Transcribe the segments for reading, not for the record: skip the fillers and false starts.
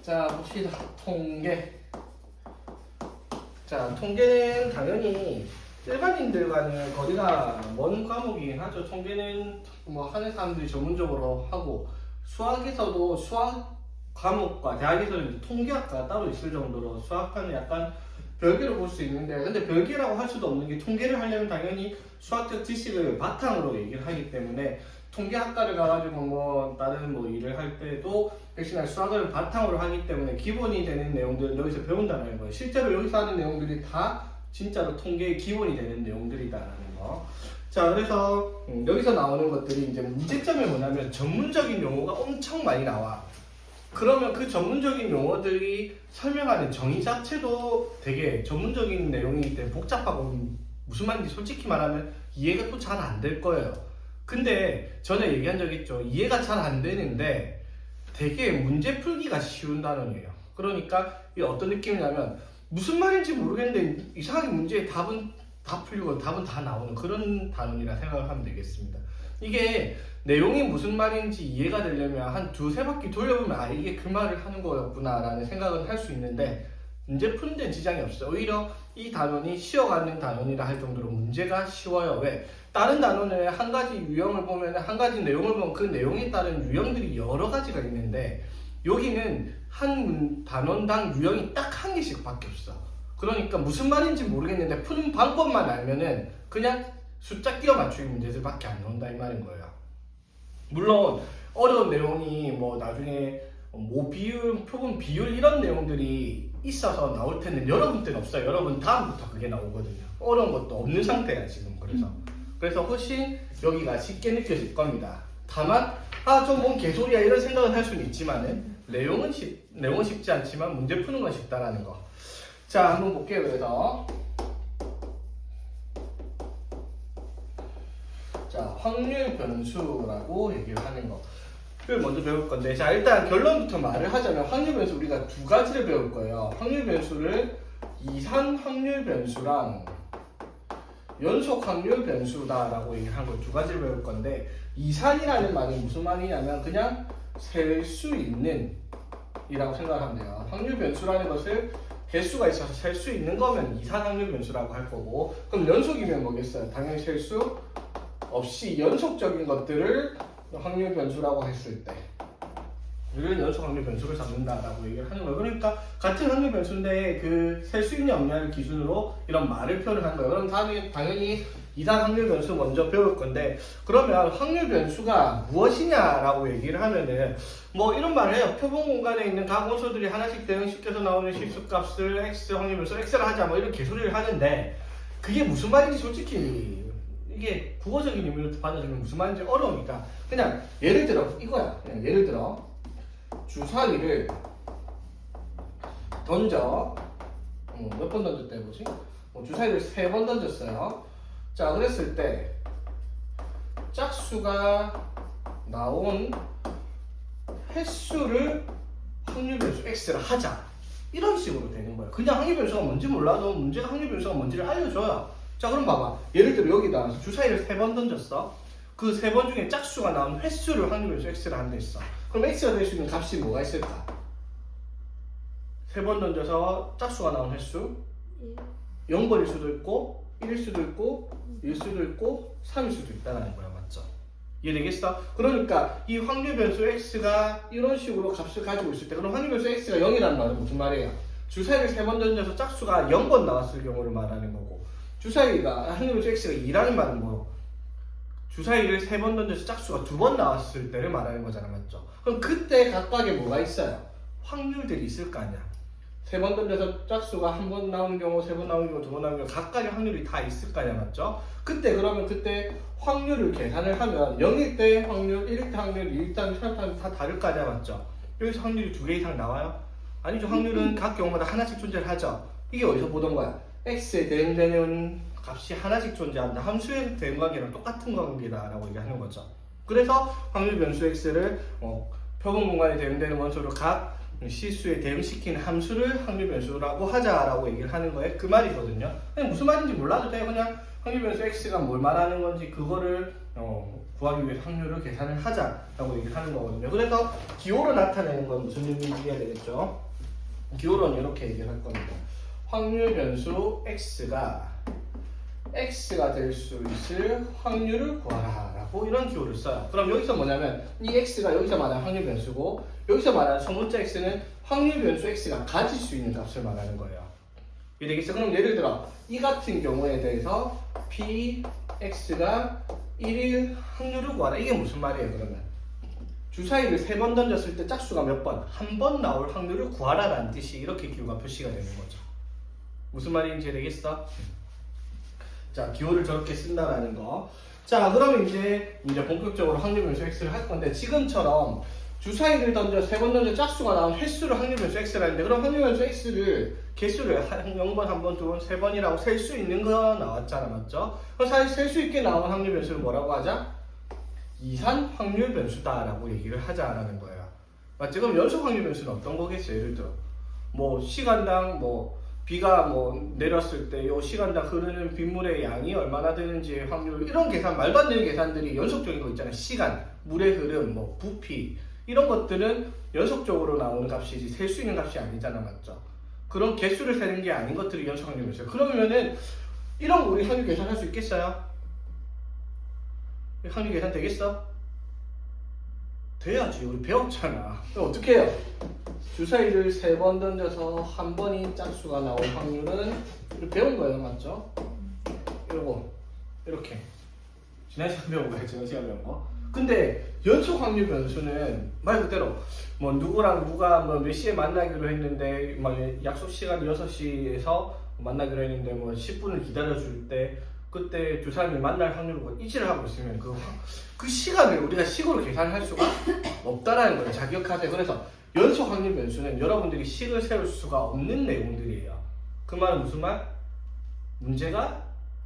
자, 봅시다. 통계. 자, 통계는 당연히 일반인들과는 거리가 먼 과목이긴 하죠. 통계는 뭐 하는 사람들이 전문적으로 하고, 수학에서도 수학 과목과 대학에서는 통계학과가 따로 있을 정도로 수학과는 약간 별개로 볼 수 있는데, 근데 별개라고 할 수도 없는 게, 통계를 하려면 당연히 수학적 지식을 바탕으로 얘기를 하기 때문에 통계학과를 가가지고 뭐 다른 뭐 일을 할 때도 역시나 수학을 바탕으로 하기 때문에 기본이 되는 내용들은 여기서 배운다는 거예요. 실제로 여기서 하는 내용들이 다 진짜로 통계의 기본이 되는 내용들이다라는 거. 자, 그래서 여기서 나오는 것들이 이제 문제점이 뭐냐면 전문적인 용어가 엄청 많이 나와. 그러면 그 전문적인 용어들이 설명하는 정의 자체도 되게 전문적인 내용이기 때문에 복잡하고, 무슨 말인지 솔직히 말하면 이해가 또 잘 안 될 거예요. 근데 전에 얘기한 적 있죠. 이해가 잘 안 되는데 되게 문제 풀기가 쉬운 단어예요. 그러니까 이게 어떤 느낌이냐면, 무슨 말인지 모르겠는데 이상하게 문제의 답은 다 풀리고 답은 다 나오는 그런 단어이라 생각을 하면 되겠습니다. 이게 내용이 무슨 말인지 이해가 되려면 한 두세 바퀴 돌려보면 아, 이게 그 말을 하는 거였구나 라는 생각은 할 수 있는데, 문제 푸는 데는 지장이 없어요. 오히려 이 단원이 쉬어가는 단원이라 할 정도로 문제가 쉬워요. 왜? 다른 단원은 한 가지 유형을 보면, 한 가지 내용을 보면 그 내용에 따른 유형들이 여러 가지가 있는데, 여기는 한 단원당 유형이 딱 한 개씩 밖에 없어. 그러니까 무슨 말인지 모르겠는데 푸는 방법만 알면은 그냥 숫자 끼워 맞추기 문제들밖에 안 나온다 이 말인 거예요. 물론 어려운 내용이 뭐 나중에 뭐 비율, 표본 비율 이런 내용들이 있어서 나올 텐데 여러분 때는 없어요. 여러분 다음부터 그게 나오거든요. 어려운 것도 없는 상태야 지금. 그래서 훨씬 여기가 쉽게 느껴질 겁니다. 다만 좀 뭔 개소리야 이런 생각을 할 수는 있지만은 내용은 쉽지 않지만 문제 푸는 건 쉽다라는 거. 자, 한번 볼게요. 그래서 자, 확률 변수라고 얘기를 하는 거. 를 먼저 배울 건데, 자, 일단 결론부터 말을 하자면 확률 변수 우리가 두 가지를 배울 거예요. 확률 변수를 이산 확률 변수랑 연속 확률 변수다라고 얘기한 걸 두 가지를 배울 건데, 이산이라는 말이 무슨 말이냐면 그냥 셀 수 있는 이라고 생각하면 돼요. 확률 변수라는 것을 개수가 있어서 셀 수 있는 거면 이산 확률 변수라고 할 거고, 그럼 연속이면 뭐겠어요? 당연히 셀 수 없이 연속적인 것들을 확률 변수라고 했을 때 이를 연속 확률 변수를 잡는다라고 얘기를 하는 거예요. 그러니까 같은 확률 변수인데 그 셀 수 있냐 없냐를 기준으로 이런 말을 표현을 하는 거예요. 그럼 다음에 당연히 이산 확률 변수 먼저 배울 건데, 그러면 확률 변수가 무엇이냐라고 얘기를 하면은 뭐 이런 말을 해요. 표본 공간에 있는 각 원소들이 하나씩 대응시켜서 나오는 실수값을 x 확률 변수 x를 하자 뭐 이런 개소리를 하는데, 그게 무슨 말인지 솔직히 이게 국어적인 의미로 받아들이면 무슨 말인지 어려우니까 그냥 예를 들어 이거야. 그냥 예를 들어 주사위를 던져, 몇 번 던졌다 해보지? 주사위를 3번 던졌어요. 자, 그랬을 때 짝수가 나온 횟수를 확률 변수 x를 하자, 이런 식으로 되는 거예요. 그냥 확률 변수가 뭔지 몰라도 문제가 확률 변수가 뭔지를 알려줘요. 자, 그럼 봐봐. 예를 들어 여기다 주사위를 3번 던졌어. 그 3번 중에 짝수가 나온 횟수를 확률 변수 x를 한다 했어. 그럼 x가 될 수 있는 값이 뭐가 있을까? 3번 던져서 짝수가 나온 횟수 0번일 수도 있고 1일 수도 있고 1일 수도 있고 3일 수도 있다는 거야. 맞죠? 이해되겠어? 그러니까 이 확률 변수 x가 이런 식으로 값을 가지고 있을 때, 그럼 확률 변수 x가 0이라는 말은 무슨 말이에요? 주사위를 3번 던져서 짝수가 0번 나왔을 경우를 말하는 거고, 주사위가 확률 변수 x가 2라는 말은 뭐 주사위를 3번 던져서 짝수가 2번 나왔을 때를 말하는 거잖아. 맞죠? 그럼 그때 각각에 뭐가 있어요? 확률들이 있을 거 아니야. 3번 던져서 짝수가 1번 나오는 경우, 3번 나오는 경우, 2번 나오는 경우 각각의 확률이 다 있을 거 아니야. 맞죠? 그러면 그때 확률을 계산을 하면 0일 때 확률, 1일 때 확률, 2일 때 확률, 3일 때 확률 다 다를 거 아니야. 맞죠? 여기서 확률이 2개 이상 나와요? 아니죠. 확률은 각 경우마다 하나씩 존재를 하죠. 이게 어디서 보던 거야? x에 대응되는 값이 하나씩 존재한다. 함수의 대응 관계랑 똑같은 관계다라고 얘기하는 거죠. 그래서 확률 변수 x를 표본 공간에 대응되는 원소를 각 실수에 대응시키는 함수를 확률 변수라고 하자라고 얘기를 하는 거에 그 말이거든요. 그냥 무슨 말인지 몰라도 돼요. 그냥 확률 변수 x가 뭘 말하는 건지 그거를 구하기 위해서 확률을 계산을 하자라고 얘기를 하는 거거든요. 그래서 기호로 나타내는 건 무슨 의미인지 이해해야 되겠죠? 기호로는 이렇게 얘기를 할 겁니다. 확률 변수 x가 될 수 있을 확률을 구하라 라고 이런 기호를 써요. 그럼 여기서 뭐냐면 이 x가 여기서 말하는 확률 변수고 여기서 말하는 소문자 x는 확률 변수 x가 가질 수 있는 값을 말하는 거예요. 이해되겠어요? 그럼 예를 들어 이 같은 경우에 대해서 px가 1일 확률을 구하라. 이게 무슨 말이에요 그러면? 주사위를 3번 던졌을 때 짝수가 몇 번? 한 번 나올 확률을 구하라 라는 뜻이 이렇게 기호가 표시가 되는 거죠. 무슨 말인지 되겠어? 자, 기호를 저렇게 쓴다라는 거. 자, 그러면 이제 본격적으로 확률 변수 x를 할 건데 지금처럼 주사위를 던져 3번 던져 짝수가 나온 횟수를 확률 변수 x라 했는데 그럼 확률 변수 x를 개수를 0번, 1번, 2번, 3번이라고 셀 수 있는 거 나왔잖아, 맞죠? 그럼 사실 셀 수 있게 나온 확률 변수를 뭐라고 하자? 이산 확률 변수다라고 얘기를 하자라는 거예요. 맞지? 그럼 연속 확률 변수는 어떤 거겠어요? 예를 들어 뭐 시간당 비가 내렸을 때 요 시간당 흐르는 빗물의 양이 얼마나 되는지 확률 이런 계산 말도 안 되는 계산들이 연속적인 거 있잖아요. 시간, 물의 흐름, 부피 이런 것들은 연속적으로 나오는 값이지 셀 수 있는 값이 아니잖아, 맞죠? 그런 개수를 세는 게 아닌 것들이 연속 확률 변수예요. 그러면은 이런 거 우리 확률 계산할 수 있겠어요? 확률 계산 되겠어? 돼야지. 우리 배웠잖아. 그럼 어떻게 해요? 주사위를 3번 던져서 한 번이 짝수가 나올 확률은 배운 거예요, 맞죠? 이렇게 지난 시간 배운 거예요, 지난 시간 배운 거. 근데 연속 확률 변수는 말 그대로 누구랑 누가 몇 시에 만나기로 했는데 약속 시간 6시에서 만나기로 했는데 10분을 기다려줄 때 그때 두 사람이 만날 확률을 이치를 하고 있으면 그 시간을 우리가 식으로 계산할 수가 없다라는 거예요. 잘 기억하세요. 그래서 연속 확률 변수는 여러분들이 식을 세울 수가 없는 내용들이에요. 그 말은 무슨 말? 문제가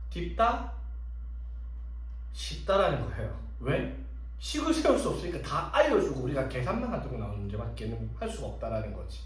깊다, 쉽다라는 거예요. 왜? 식을 세울 수 없으니까 다 알려주고 우리가 계산만 하고 나오는 문제밖에는 할 수가 없다라는 거지.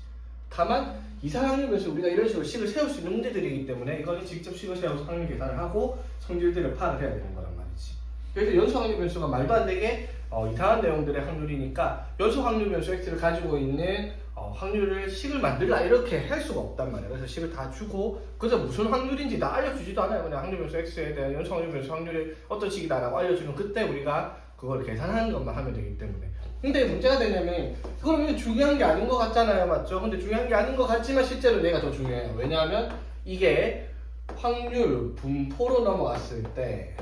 다만 이산 확률 변수 우리가 이런 식으로 식을 세울 수 있는 문제들이기 때문에 이거는 직접 식을 세워서 확률 계산을 하고 성질들을 파악을 해야 되는 거란 말이지. 그래서 연속 확률 변수가 말도 안 되게 이상한 내용들의 확률이니까 연속 확률 변수 x를 가지고 있는 확률을 식을 만들라 이렇게 할 수가 없단 말이야. 그래서 식을 다 주고 그래서 무슨 확률인지 다 알려주지도 않아요. 그냥 확률 변수 x에 대한 연속 확률 변수 확률이 어떤 식이다라고 알려주면 그때 우리가 그걸 계산하는 것만 하면 되기 때문에. 근데 문제가 되냐면 그러면 중요한 게 아닌 것 같잖아요, 맞죠? 근데 중요한 게 아닌 것 같지만 실제로 얘가 더 중요해요. 왜냐하면 이게 확률 분포로 넘어갔을 때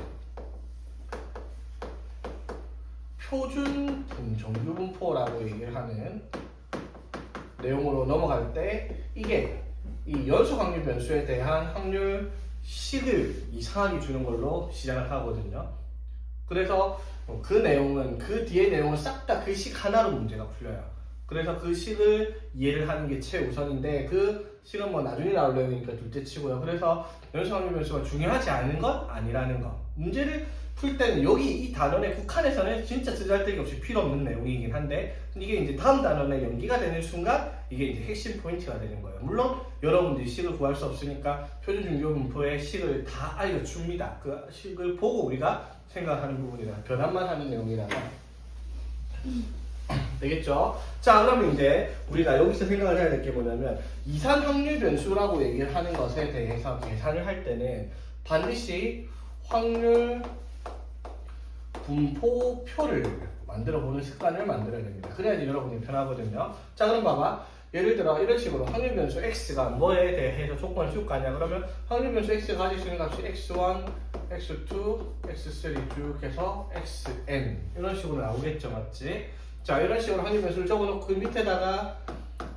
표준 정규 분포라고 얘기를 하는 내용으로 넘어갈 때 이게 이 연속 확률 변수에 대한 확률 식을 이상하게 주는 걸로 시작을 하거든요. 그래서 그 내용은 그 뒤에 내용은 싹 다 그 식 하나로 문제가 풀려요. 그래서 그 식을 이해를 하는 게 최우선인데 그 식은 나중에 나올 내용이니까 둘째 치고요. 그래서 연속 확률 변수가 중요하지 않은 건 아니라는 거. 문제를 풀 때는 여기 이 단원에 국한에서는 진짜 쓰잘데기 없이 필요 없는 내용이긴 한데 이게 이제 다음 단원에 연기가 되는 순간 이게 이제 핵심 포인트가 되는 거예요. 물론 여러분들이 식을 구할 수 없으니까 표준 중교 분포의 식을 다 알려줍니다. 그 식을 보고 우리가 생각하는 부분이라 변환만 하는 내용이라서 되겠죠? 자, 그러면 이제 우리가 여기서 생각을 해야 될 게 뭐냐면 이산 확률 변수라고 얘기를 하는 것에 대해서 계산을 할 때는 반드시 확률 분포표를 만들어 보는 습관을 만들어야 됩니다. 그래야지 여러분이 편하거든요. 자, 그럼 봐봐. 예를 들어 이런 식으로 확률 변수 x가 뭐에 대해서 조건을 줄 거 아니야. 그러면 확률 변수 x가 가질 수 있는 값이 x1, x2, x3 쭉 해서 xn 이런 식으로 나오겠죠, 맞지? 자, 이런 식으로 확률 변수를 적어놓고 그 밑에다가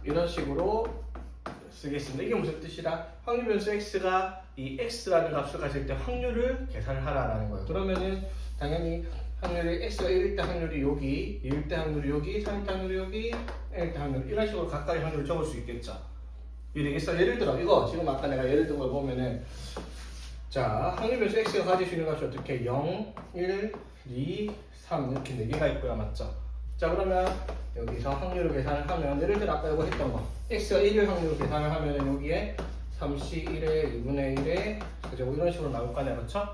이런 식으로 쓰겠습니다. 이게 무슨 뜻이다? 확률 변수 x가 이 x라는 값을 가질 때 확률을 계산을 하라라는 거예요. 그러면은 당연히 확률이 x가 1일 때 확률이 여기, 2일 때 확률이 여기, 3일 때 확률이 여기, 1일 때 확률 이런 식으로 각각의 확률을 적을 수 있겠죠. 이해되겠어? 예를 들어 이거 지금 아까 내가 예를 든 걸 보면은 자, 확률 변수 x가 가질 수 있는 값이 어떻게 0, 1, 2, 3 이렇게 4개가 있고요, 맞죠? 자, 그러면 여기서 확률을 계산을 하면 예를 들어 아까 이거 했던 거 x가 1일 확률을 계산을 하면 여기에 3c 1의 2분의 1의 4제곱 이런 식으로 나올 거 아니야, 그렇죠?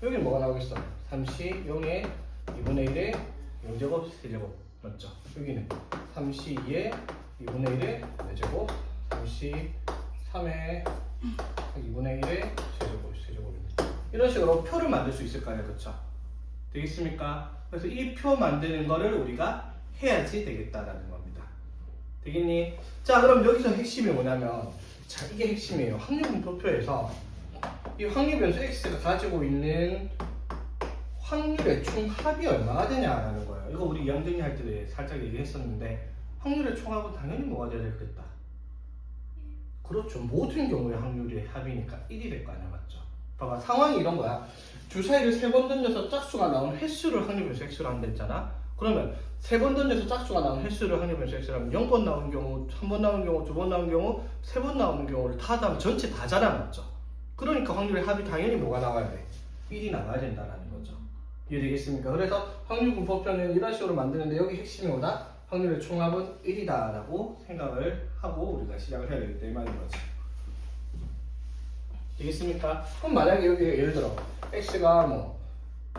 여기 뭐가 나오겠어? 3C 0에 2분의 1에 0제곱 세제곱 맞죠? 여기는 3C 2에 2분의 1에 4제곱 3C 3에 2분의 1에 세제곱입니다. 이런 식으로 표를 만들 수 있을 거 아니에요, 그쵸? 되겠습니까? 그래서 이 표 만드는 거를 우리가 해야지 되겠다라는 겁니다. 되겠니? 자, 그럼 여기서 핵심이 뭐냐면, 자, 이게 핵심이에요. 확률분포표에서 이 확률 변수 x가 가지고 있는 확률의 총합이 얼마가 되냐라는 거예요. 이거 우리 이항정리 할 때 살짝 얘기했었는데, 확률의 총합은 당연히 뭐가 돼야 되겠다? 그렇죠. 모든 경우에 확률의 합이니까 1이 될 거 아니야, 맞죠? 봐봐, 상황이 이런 거야. 주사위를 3번 던져서 짝수가 나온 횟수를 확률 변수 x로 한다 했잖아. 그러면 3번 던져서 짝수가 나온 횟수를 확률 변수 x로 하면 0번 나오는 경우, 1번 나오는 경우, 2번 나오는 경우, 3번 나오는 경우를 다 하면 전체 다잖아, 맞죠? 그러니까 확률의 합이 당연히 뭐가 나와야 돼? 1이 나와야 된다라는 거죠. 이해되겠습니까? 그래서 확률 분포표는 이런 식으로 만드는데 여기 핵심이 뭐다? 확률의 총합은 1이다 라고 생각을 하고 우리가 시작을 해야 되기 때문에 말인 거지. 되겠습니까? 그럼 만약에 여기 예를 들어 x가 뭐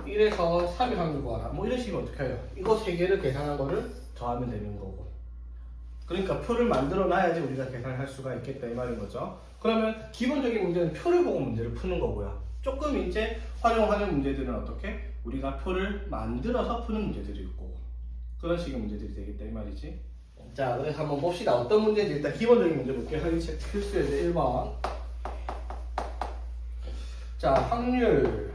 1에서 3의 확률 구하라 뭐 이런 식이면 어떻게 해요? 이거 3개를 계산한 거를 더하면 되는 거고, 그러니까 표를 만들어 놔야지 우리가 계산을 할 수가 있겠다 이 말인 거죠. 그러면 기본적인 문제는 표를 보고 문제를 푸는 거고요. 조금 이제 활용하는 문제들은 어떻게? 우리가 표를 만들어서 푸는 문제들이 있고 그런 식의 문제들이 되겠다 이 말이지. 자, 그래서 한번 봅시다. 어떤 문제인지 일단 기본적인 문제 볼게요. 확인책 필수예제 1번. 자, 확률.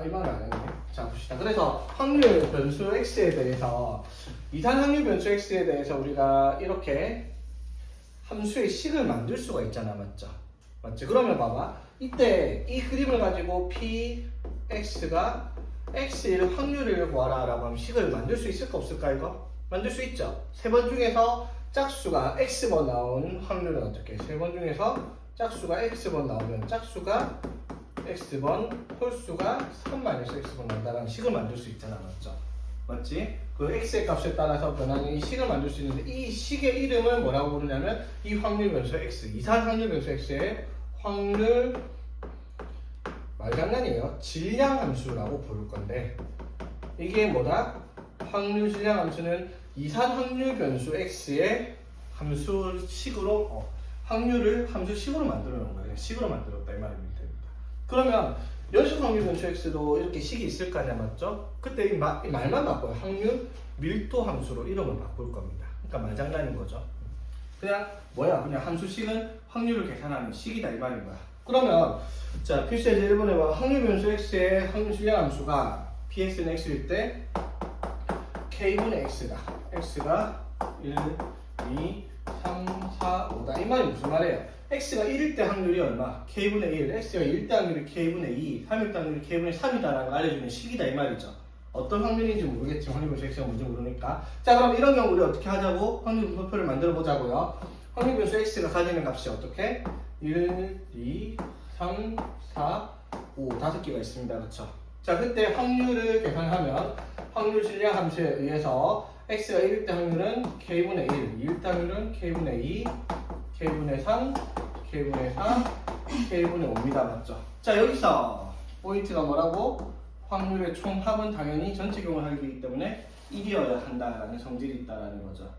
이 말은 안 했네. 자, 봅시다. 그래서 확률 변수 x에 대해서 이산 확률 변수 x에 대해서 우리가 이렇게 함수의 식을 만들 수가 있잖아, 맞죠? 맞지? 그러면 봐봐. 이때 이 그림을 가지고 px가 x1 확률을 구하라 라고 하면 식을 만들 수 있을까 없을까 이거? 만들 수 있죠. 3번 중에서 짝수가 x번 나온 확률은 어떻게? 3번 중에서 짝수가 x번 나오면 짝수가 x번 홀수가 3-x번 난다라는 식을 만들 수 있잖아, 맞죠? 맞지? 그 x의 값에 따라서 변하는 이 식을 만들 수 있는데 이 식의 이름을 뭐라고 부르냐면 이 확률 변수 x, 이산 확률 변수 x의 확률 말장난이에요. 질량 함수라고 부를 건데 이게 뭐다? 확률 질량 함수는 이산 확률 변수 x의 함수식으로 확률을 함수식으로 만들어 놓은 거예요. 그냥 식으로 만들었다 이 말입니다. 그러면 연속 확률 변수 x도 이렇게 식이 있을 거 아니야, 맞죠? 그때 이 말만 바꿔요. 확률 밀도 함수로 이름을 바꿀 겁니다. 그러니까 말장난인 거죠. 그냥 뭐야? 그냥 함수식은 확률을 계산하는 식이다 이 말인 거야. 그러면 자, 필수예제 1번에 봐. 확률 변수 x의 확률 질량 함수가 px는 x일 때 k분의 x가 1, 2, 3, 4, 5다. 이 말이 무슨 말이에요? x가 1일 때 확률이 얼마? k분의 1. x가 1일 때 확률이 k분의 2. 3일 때 확률이 k분의 3이다라는 걸 알려주는 식이다 이 말이죠. 어떤 확률인지 모르겠지만 확률 변수 x가 뭔지 모르니까. 자, 그럼 이런 경우 우리 어떻게 하자고? 확률 분포표를 만들어 보자고요. 확률 변수 x가 가지는 값이 어떻게? 1, 2, 3, 4, 5 5개가 있습니다. 그쵸? 자, 그때 확률을 계산하면 확률 질량 함수에 의해서 x가 1일 때 확률은 k분의 1, 2일 때 확률은 k분의 2, k분의 3, k분의 4, k분의 5입니다. 맞죠? 자, 여기서 포인트가 뭐라고? 확률의 총합은 당연히 전체 경우를 하기 때문에 1이어야 한다라는 성질이 있다라는 거죠.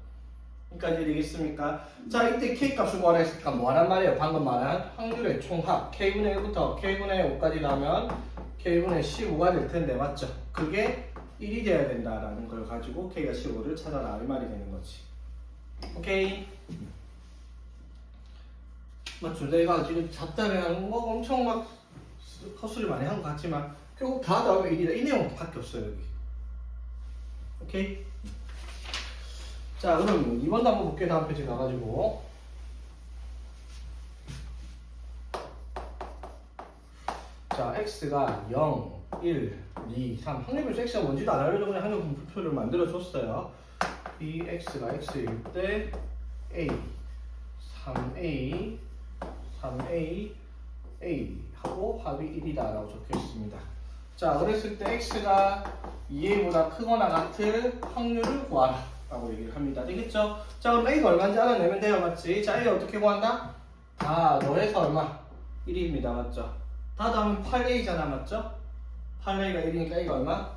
여기까지 되겠습니까? 자, 이때 k 값을 구하라 했으니까 뭐 하란 말이에요? 방금 말한 확률의 총합 k분의 1부터 k분의 5까지 나오면 k분의 15가 될 텐데 맞죠? 그게 1이 돼야 된다라는 걸 가지고 k가 15를 찾아라 이 말이 되는 거지. 오케이? 맞죠? 내가 지금 잡다를 뭐 엄청 막 헛소리 많이 한 것 같지만 결국 다 나오면 1이다. 이 내용밖에 없어요 여기. 오케이? 자, 그럼 2번도 한번 볼게요. 다음 페이지 가가지고. 자, x가 0, 1, 2, 3. 확률 변수 x가 뭔지도 안 알려줘. 그냥 확률 분포표를 만들어줬어요. 이 x가 x일 때 a, 3a, 3a, a 하고 합이 1이다 라고 적혀 있습니다. 자, 그랬을 때 x가 2a보다 크거나 같을 확률을 구하라 라고 얘기를 합니다. 되겠죠? 자, 그럼 a가 얼마인지 알아내면 돼요. 맞지? 자, a 어떻게 구한다? 다 더해서 얼마? 1입니다. 맞죠? 다 더하면 8a잖아. 맞죠? 8A가 1이니까 이거 얼마?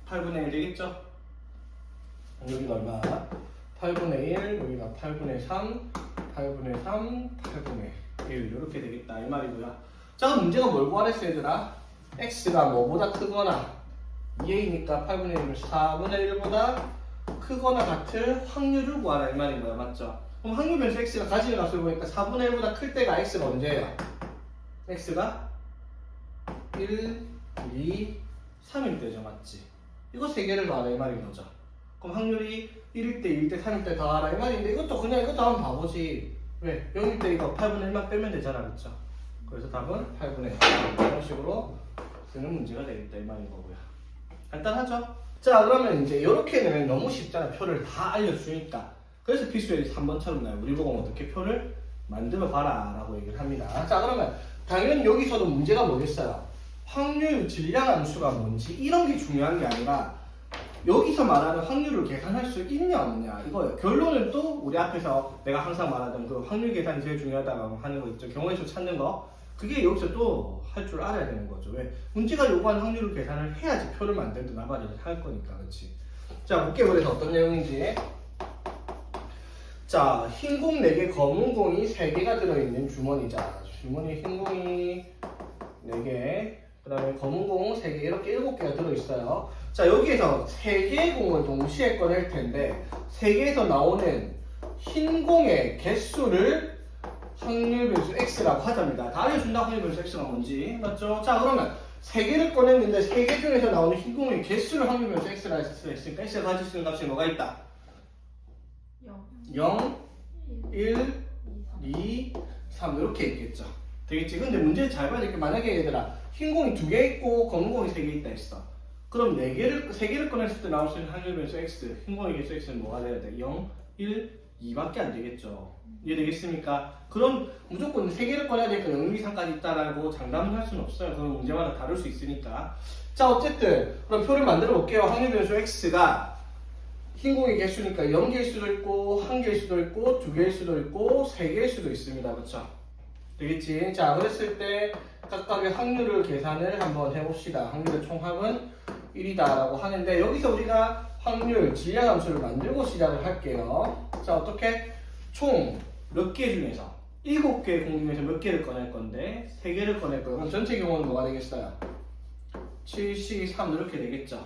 8분의 1 되겠죠? 여기가 얼마? 8분의 1, 여기가 8분의 3, 8분의 3, 8분의 1 이렇게 되겠다 이 말이고요. 자 그럼 문제가 뭘 구하랬어 얘들아? x가 뭐보다 크거나 2a니까 8분의 1은 4분의 1보다 크거나 같을 확률을 구하라 이 말인 거야. 맞죠? 그럼 확률 변수 x가 가지는 값을 보니까 4분의 1보다 클 때가 x가 언제예요? x가 1, 2, 3일 때죠. 맞지? 이거 세 개를 더하라 이 말인 거죠. 그럼 확률이 1일 때, 2일 때, 3일 때 더하라 이 말인데 이것도 그냥 이것도 한번 봐보지. 왜? 0일 때 이거 8분의 1만 빼면 되잖아. 그쵸? 그래서 답은 8분의 1 이런 식으로 쓰는 문제가 되겠다 이 말인 거고요. 간단하죠? 자 그러면 이제 이렇게 되면 너무 쉽잖아. 표를 다 알려주니까. 그래서 필수에 3번처럼 나요. 우리 보고 어떻게 표를 만들어 봐라 라고 얘기를 합니다. 자 그러면 당연히 여기서도 문제가 뭐겠어요? 확률 질량함수가 뭔지 이런 게 중요한 게 아니라 여기서 말하는 확률을 계산할 수 있냐 없냐 이거예요. 결론은 또 우리 앞에서 내가 항상 말하던 그 확률 계산이 제일 중요하다고 하는 거 있죠. 경우의 수 찾는 거. 그게 여기서 또 할 줄 알아야 되는 거죠. 왜? 문제가 요구하는 확률을 계산을 해야지 표를 만들든 나발이든 할 거니까. 그렇지? 자 볼게요. 그래서 어떤 내용인지. 자 흰 공 4개 검은 공이 3개가 들어있는 주머니자. 주머니 흰 공이 4개 그 다음에 검은 공 3개 이렇게 7개가 들어있어요. 자 여기에서 3개의 공을 동시에 꺼낼 텐데 3개에서 나오는 흰 공의 개수를 확률 변수 x라고 하자입니다. 다 알려준다 확률 변수 x가 뭔지. 맞죠? 자 그러면 3개를 꺼냈는데 3개 중에서 나오는 흰 공의 개수를 확률 변수 x라 했으니까 x가 가질 수 있는 값이 뭐가 있다? 0, 1, 2, 3 이렇게 있겠죠. 되겠지? 근데 문제 잘 봐야 될 게 만약에 얘들아 흰 공이 2개 있고 검은 공이 3개 있다 했어. 그럼 3개를 꺼냈을 때 나올 수 있는 확률 변수 x, 흰 공의 개수 x는 뭐가 돼야 돼? 0, 1, 2밖에 안 되겠죠. 이해되겠습니까? 그럼 무조건 3개를 꺼내야 되니까 0, 2, 3까지 있다라고 장담을 할 수는 없어요. 그건 문제마다 다를 수 있으니까. 자 어쨌든 그럼 표를 만들어 볼게요. 확률 변수 x가 흰 공의 개수니까 0개일 수도 있고 1개일 수도 있고 2개일 수도 있고 3개일 수도 있습니다. 그렇죠? 되겠지? 자 그랬을 때 각각의 확률을 계산을 한번 해봅시다. 확률의 총합은 1이다 라고 하는데 여기서 우리가 확률 질량함수를 만들고 시작을 할게요. 자 어떻게? 총 몇 개 중에서 7개의 공 중에서 몇 개를 꺼낼 건데 3개를 꺼낼 거예요. 그럼 전체 경우는 뭐가 되겠어요? 7, 3 이렇게 되겠죠.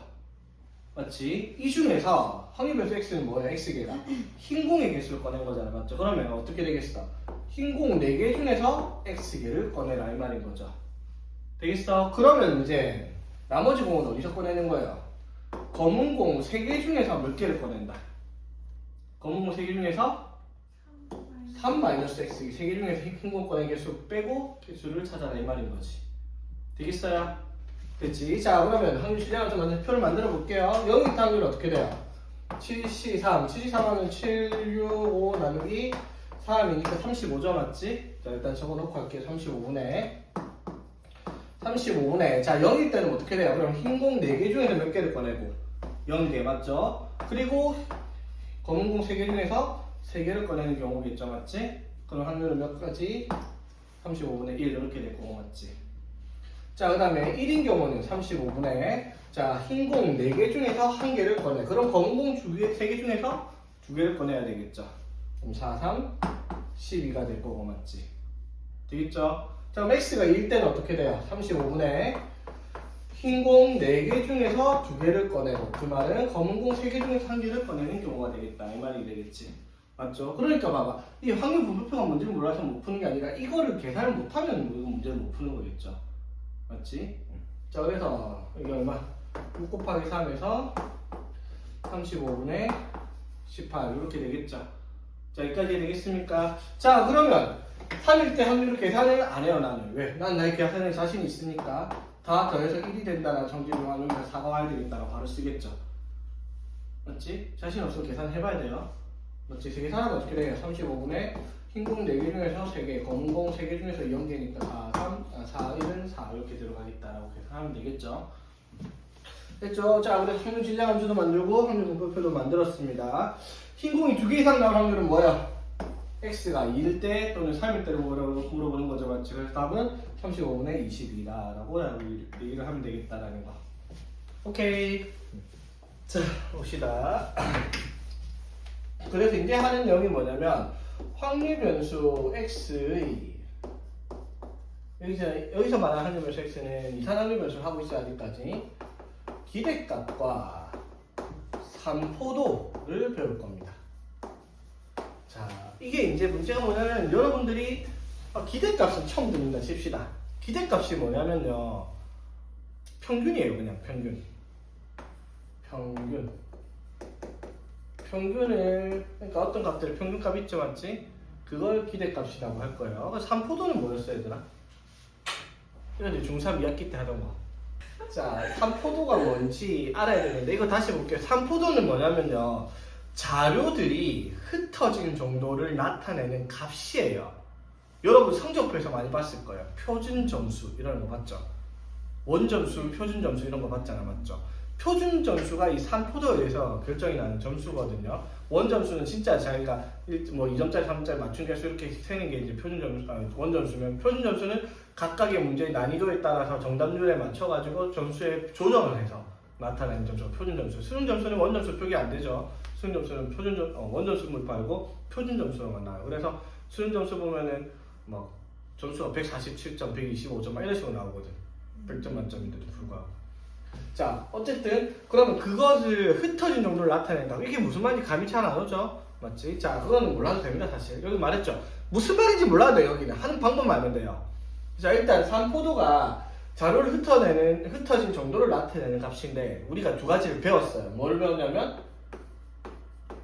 맞지? 이 중에서 확률 변수 x는 뭐예요? x개가 흰 공의 개수를 꺼낸 거잖아. 맞죠? 그러면 어떻게 되겠어? 흰 공 4개 중에서 x개를 꺼내라 이 말인 거죠. 되겠어? 그러면 이제 나머지 공은 어디서 꺼내는 거예요? 검은 공 3개 중에서 몇 개를 꺼낸다? 검은 공 3개 중에서 3-x 3개 중에서 흰 공 꺼낸 개수 빼고 개수를 찾아라 이 말인 거지. 되겠어요? 됐지? 자 그러면 확률 질량함수 만든 표를 만들어 볼게요. 여기 있는 확률은 어떻게 돼요? 7C3 하면 7, 6, 5 나누기 3이니까 35죠. 맞지? 자 일단 적어놓고 할게요. 35분의 자 0일 때는 어떻게 돼요? 그럼 흰 공 4개 중에서 몇 개를 꺼내고 0개 맞죠? 그리고 검은 공 3개 중에서 3개를 꺼내는 경우겠죠. 맞지? 그럼 확률은 몇 가지? 35분의 1 이렇게 될 거고 맞지? 자 그 다음에 1인 경우는 35분의 자 흰 공 4개 중에서 1개를 꺼내. 그럼 검은 공 3개 중에서 2개를 꺼내야 되겠죠. 그럼 4, 3, 12가 될 거고 맞지? 되겠죠? 자 그럼 x가 1 때는 어떻게 돼요? 35분의 흰 공 4개 중에서 2개를 꺼내고 그 말은 검은 공 3개 중에서 1개를 꺼내는 경우가 되겠다 이 말이 되겠지. 맞죠? 그러니까 봐봐 이 확률 분포표가 뭔지 몰라서 못 푸는 게 아니라 이거를 계산을 못하면 문제를 못 푸는 거겠죠. 맞지? 자 그래서 이게 얼마? 6 곱하기 3에서 35분의 18 이렇게 되겠죠. 자 여기까지 되겠습니까? 자 그러면 3일 때 확률을 계산을 안 해요 나는. 왜? 난 나의 계산에 자신이 있으니까 다 더해서 1이 된다는 정지를 하면 4가 와야 되겠다고 바로 쓰겠죠. 맞지? 자신 없으면 계산해봐야 돼요. 맞지? 계산하면 어떻게 돼요? 35분의 흰 공 4개 중에서 3개, 검은 공 3개 중에서 0개니까 4, 1은 4 이렇게 들어가겠다라고 계산하면 되겠죠. 됐죠? 자, 우리 확률 질량함수도 만들고 확률 분포표도 만들었습니다. 흰 공이 2개 이상 나올 확률은 뭐야? x가 2일 때 또는 3일 때를 물어보는 거죠, 맞지? 그래서 답은 35분의 20이다라고 얘기를 하면 되겠다라는 거. 오케이. 자, 봅시다. 그래서 이제 하는 내용이 뭐냐면 확률 변수 x의 여기서 말하는 확률 변수 x는 이산확률 변수를 하고 있어야 아직까지 기대값과 산포도를 배울 겁니다. 자, 이게 이제 문제가 뭐냐면 여러분들이 기대값은 처음 듣는다 칩시다. 기대값이 뭐냐면요, 평균이에요. 그냥 평균을, 그러니까 어떤 값들의 평균값 있죠, 맞지? 그걸 기대값이라고 할 거예요. 산포도는 뭐였어, 얘들아? 이건 이제 중3 2학기 때 하던 거. 자, 산포도가 뭔지 알아야 되는데, 이거 다시 볼게요. 산포도는 뭐냐면요, 자료들이 흩어진 정도를 나타내는 값이에요. 여러분 성적표에서 많이 봤을 거예요. 표준 점수 이런 거 봤죠? 원점수, 표준 점수 이런 거 봤잖아, 맞죠? 표준 점수가 이 산포도에 의해서 결정이 나는 점수거든요. 원점수는 진짜 자기가 뭐 2점짜리, 3점짜리 맞춘 개수 이렇게 세는 게 이제 표준 점수, 원점수면, 표준 점수는 각각의 문제의 난이도에 따라서 정답률에 맞춰가지고 점수에 조정을 해서 나타내는 점수가 표준 점수. 수능 점수는 원점수 표기 안 되죠. 수능 점수는 원점수물 말고 표준 점수로만 나와요. 그래서 수능 점수 보면은 뭐 점수가 147점, 125점 막 이런 식으로 나오거든. 100점 만점인데도 불구하고. 자, 어쨌든 그러면 그것을 흩어진 정도를 나타낸다. 이게 무슨 말인지 감이 잘 안 오죠? 맞지? 자, 그거는 몰라도 됩니다. 사실 여기 말했죠. 무슨 말인지 몰라도 돼요. 여기는 하는 방법만 알면 돼요. 자, 일단 산포도가 자료를 흩어진 정도를 나타내는 값인데 우리가 두 가지를 배웠어요. 뭘 배웠냐면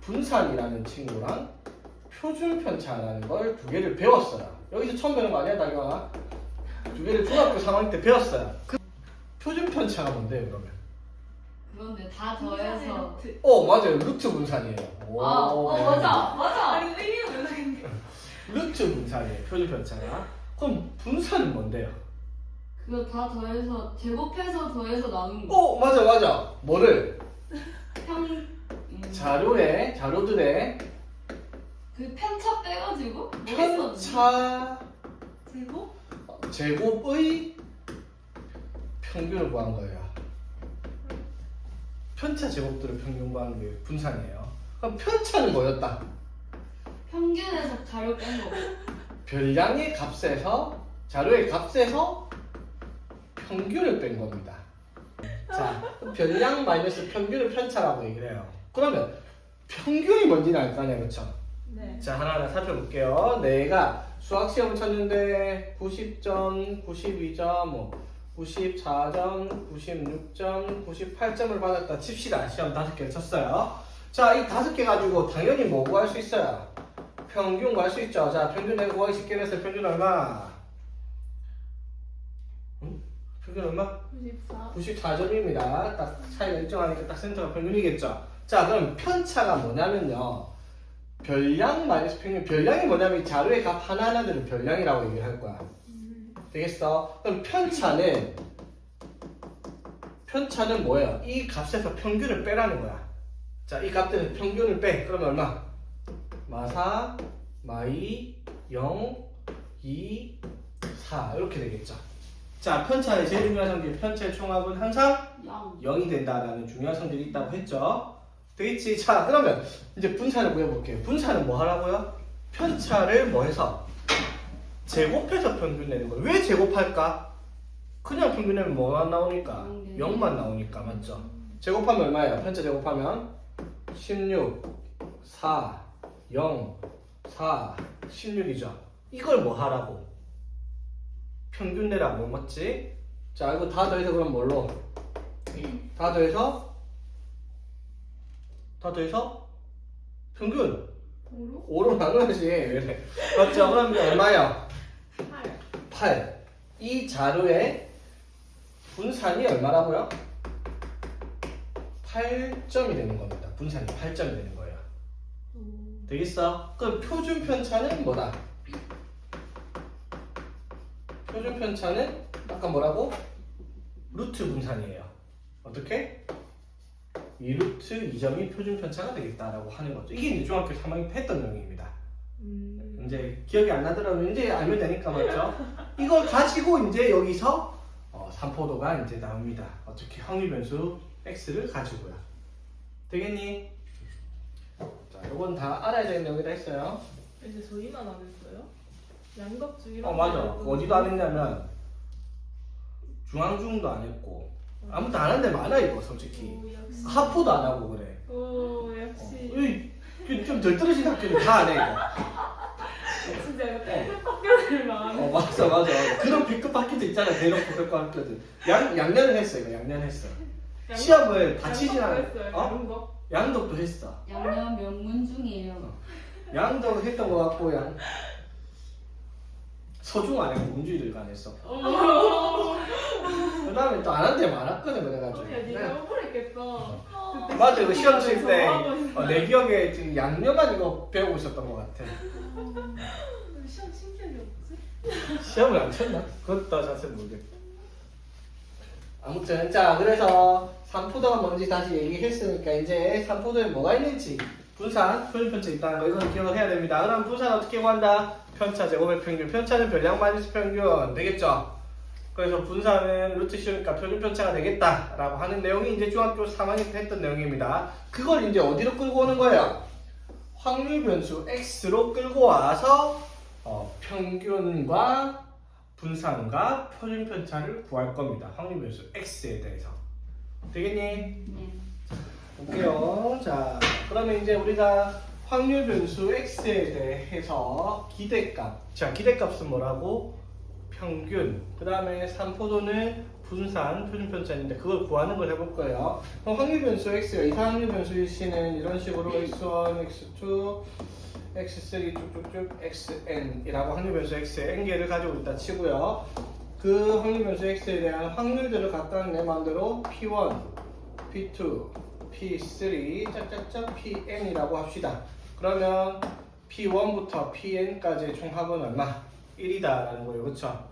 분산이라는 친구랑 표준 편차라는 걸 두 개를 배웠어요. 여기서 처음 배우는 거 아니야, 다경아? 두 개를 중학교 3학년 때 배웠어요. 표준 편차가 뭔데요, 그러면? 그런데 다 더해서 맞아요. 루트 분산이에요. 맞아. 아니 의미는 모르겠는데. 루트 분산이에요. 표준 편차가. 그럼 분산은 뭔데요? 그거 다 더해서 제곱해서 더해서 나눈 거. 맞아. 뭐를? 자료들의 그 편차 빼가지고 뭐 했었는데? 편차 제곱? 제곱의 평균을 구한 거예요. 편차 제곱들의 평균 구하는 게 분산이에요. 그럼 편차는 뭐였다? 평균에서 자료 뺀 거. 별량의 값에서 자료의 값에서 평균을 뺀 겁니다. 자, 별량 마이너스 평균을 편차라고 얘기를 해요. 그러면 평균이 뭔지는 알 거 아니야, 그쵸? 네. 자, 하나하나 살펴볼게요. 내가 수학 시험을 쳤는데 90점, 92점, 94점, 96점, 98점을 받았다 칩시다. 시험 5개를 쳤어요. 자, 이 5개 가지고 당연히 뭐 구할 수 있어요? 평균 구할 수 있죠. 자, 평균 내가 구하기 쉽게 했어요. 평균 얼마? 평균 얼마? 94. 94점입니다. 딱 차이가 일정하니까 딱 센터가 평균이겠죠. 자, 그럼 편차가 뭐냐면요, 별량 마이너스 평균. 별량이 뭐냐면 자료의 값 하나하나들을 별량이라고 얘기를 할 거야. 되겠어? 그럼 편차는 뭐예요? 이 값에서 평균을 빼라는 거야. 자, 이 값들은 평균을 빼. 그러면 얼마? 마사, 마이, 0, 2, 4 이렇게 되겠죠. 자, 편차의 제일 중요한 성질, 편차의 총합은 항상 0이 된다라는 중요한 성질이 있다고 했죠. 되겠지? 자, 그러면 이제 분산을 구해볼게요. 분산은 뭐 하라고요? 편차를 뭐 해서? 제곱해서 평균 내는 거예요. 왜 제곱할까? 그냥 평균 내면 뭐만 나오니까? 0만 나오니까, 맞죠? 제곱하면 얼마예요? 편차 제곱하면 16, 4, 0, 4, 16이죠. 이걸 뭐 하라고? 평균 내라고, 맞지? 자, 이거 다 더해서 그럼 뭘로? 다 더해서 평균 5로 나눠야지. 왜? 맞죠? 그럼 얼마야? 8. 이 자료의 분산이 얼마라고요? 8점이 되는 겁니다. 분산이 8점이 되는 거예요. 되겠어? 그럼 표준 편차는 뭐다? 표준 편차는 아까 뭐라고? 루트 분산이에요. 어떻게? 2루트 2점이 표준 편차가 되겠다라고 하는 거죠. 이게 이제 중학교 3학년 때 했던 내용입니다. 이제 기억이 안 나더라도 이제 알면 되니까 맞죠? 이걸 가지고 이제 여기서 삼포도가 이제 나옵니다. 어떻게 확률 변수 x를 가지고요. 되겠니? 자, 이건 다 알아야 되는 내용이다 했어요. 이제 저희만 안 했어요? 양각주의. 맞아. 어디도 안 했냐면 중앙중도 안 했고 아무도 안 한 데 많아 이거 솔직히. 오 역시. 하포도 안 하고 그래. 오 역시. 좀 덜 떨어진 학교는 다 안 해 이거. 진짜 이거 B급 학교들 많아. 맞아. 그런 B급 학교도 있잖아. 대놓고 B급 학교들. 양년은 했어 이거. 양년 했어. 시험을 다치진 않아. 했어요. 양각. 양덕도 했어. 양념 명문 중이에요. 양덕 했던 거 같고 서중 안 했고 문주일을 안 했어. 그 다음에 또 안 한 데 많았거든 그래가지고. 야 네가 억울했겠다. 맞아. 그 시험 칠 때 내 기억에 지금 양념만 이거 배우고 있었던 것 같아. 시험 친 적이 없지? 시험을 안 쳤나? 그것도 자세히 모르겠다. 아무튼 자 그래서 삼포도가 뭔지 다시 얘기했으니까 이제 삼포도에 뭐가 있는지 분산, 표준편차 있다는 거 이건 기억을 해야 됩니다. 그럼 분산 어떻게 구한다? 편차 제곱의 평균, 편차는 별량 마이너스 평균 되겠죠? 그래서 분산은 루트 씌우니까 표준편차가 되겠다 라고 하는 내용이 이제 중학교 3학년 때 했던 내용입니다. 그걸 이제 어디로 끌고 오는 거예요? 확률 변수 x로 끌고 와서 평균과 분산과 표준편차를 구할 겁니다. 확률 변수 x에 대해서. 되겠니? 네. 볼게요. 자, 그러면 이제 우리가 확률 변수 x에 대해서 기대값. 자, 기대값은 뭐라고? 평균. 그 다음에 삼포도는 분산, 표준편차인데 그걸 구하는 걸 해볼 거예요. 그럼 확률 변수 x가 이상 확률 변수 c는 이런 식으로 x1, x2, x3 쭉쭉쭉 xn이라고 확률 변수 x의 n개를 가지고 있다 치고요. 그 확률 변수 x에 대한 확률들을 각각 내 마음대로 p1, p2, p3, 짝짝짝 pn이라고 합시다. 그러면 p1부터 pn까지의 총합은 얼마? 1이다 라는 거예요. 그쵸?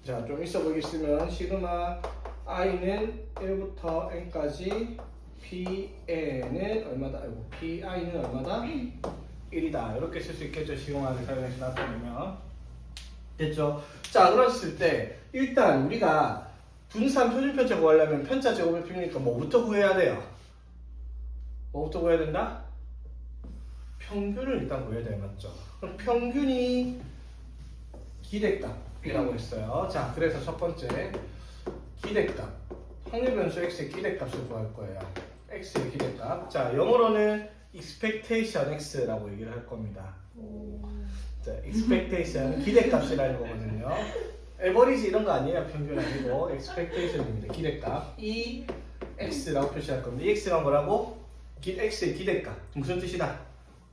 자, 좀 있어 보이겠으면 시그마 i는 1부터 n까지 pn은 얼마다? 아이고, pi는 얼마다? 1이다. 이렇게 쓸 수 있겠죠. 시그마를 사용해서 나타내면. 됐죠? 자, 그랬을 때 일단 우리가 분산 표준편차 구하려면 편차 제곱의 평균이니까 뭐부터 구해야 돼요? 뭐부터 구해야 된다? 평균을 일단 구해야 돼요. 맞죠? 그럼 평균이 기대값이라고 했어요. 자, 그래서 첫 번째 기대값. 확률 변수 x의 기대값을 구할 거예요. x의 기대값. 자, 영어로는 expectation x라고 얘기를 할 겁니다. 자, expectation 기대값이라는 거거든요. 에버리지 이런 거 아니에요. 평균 아니고 expectation입니다. 기대값. 이 x라고 표시할 겁니다. 이 x가 뭐라고? x의 기대값. 무슨 뜻이다?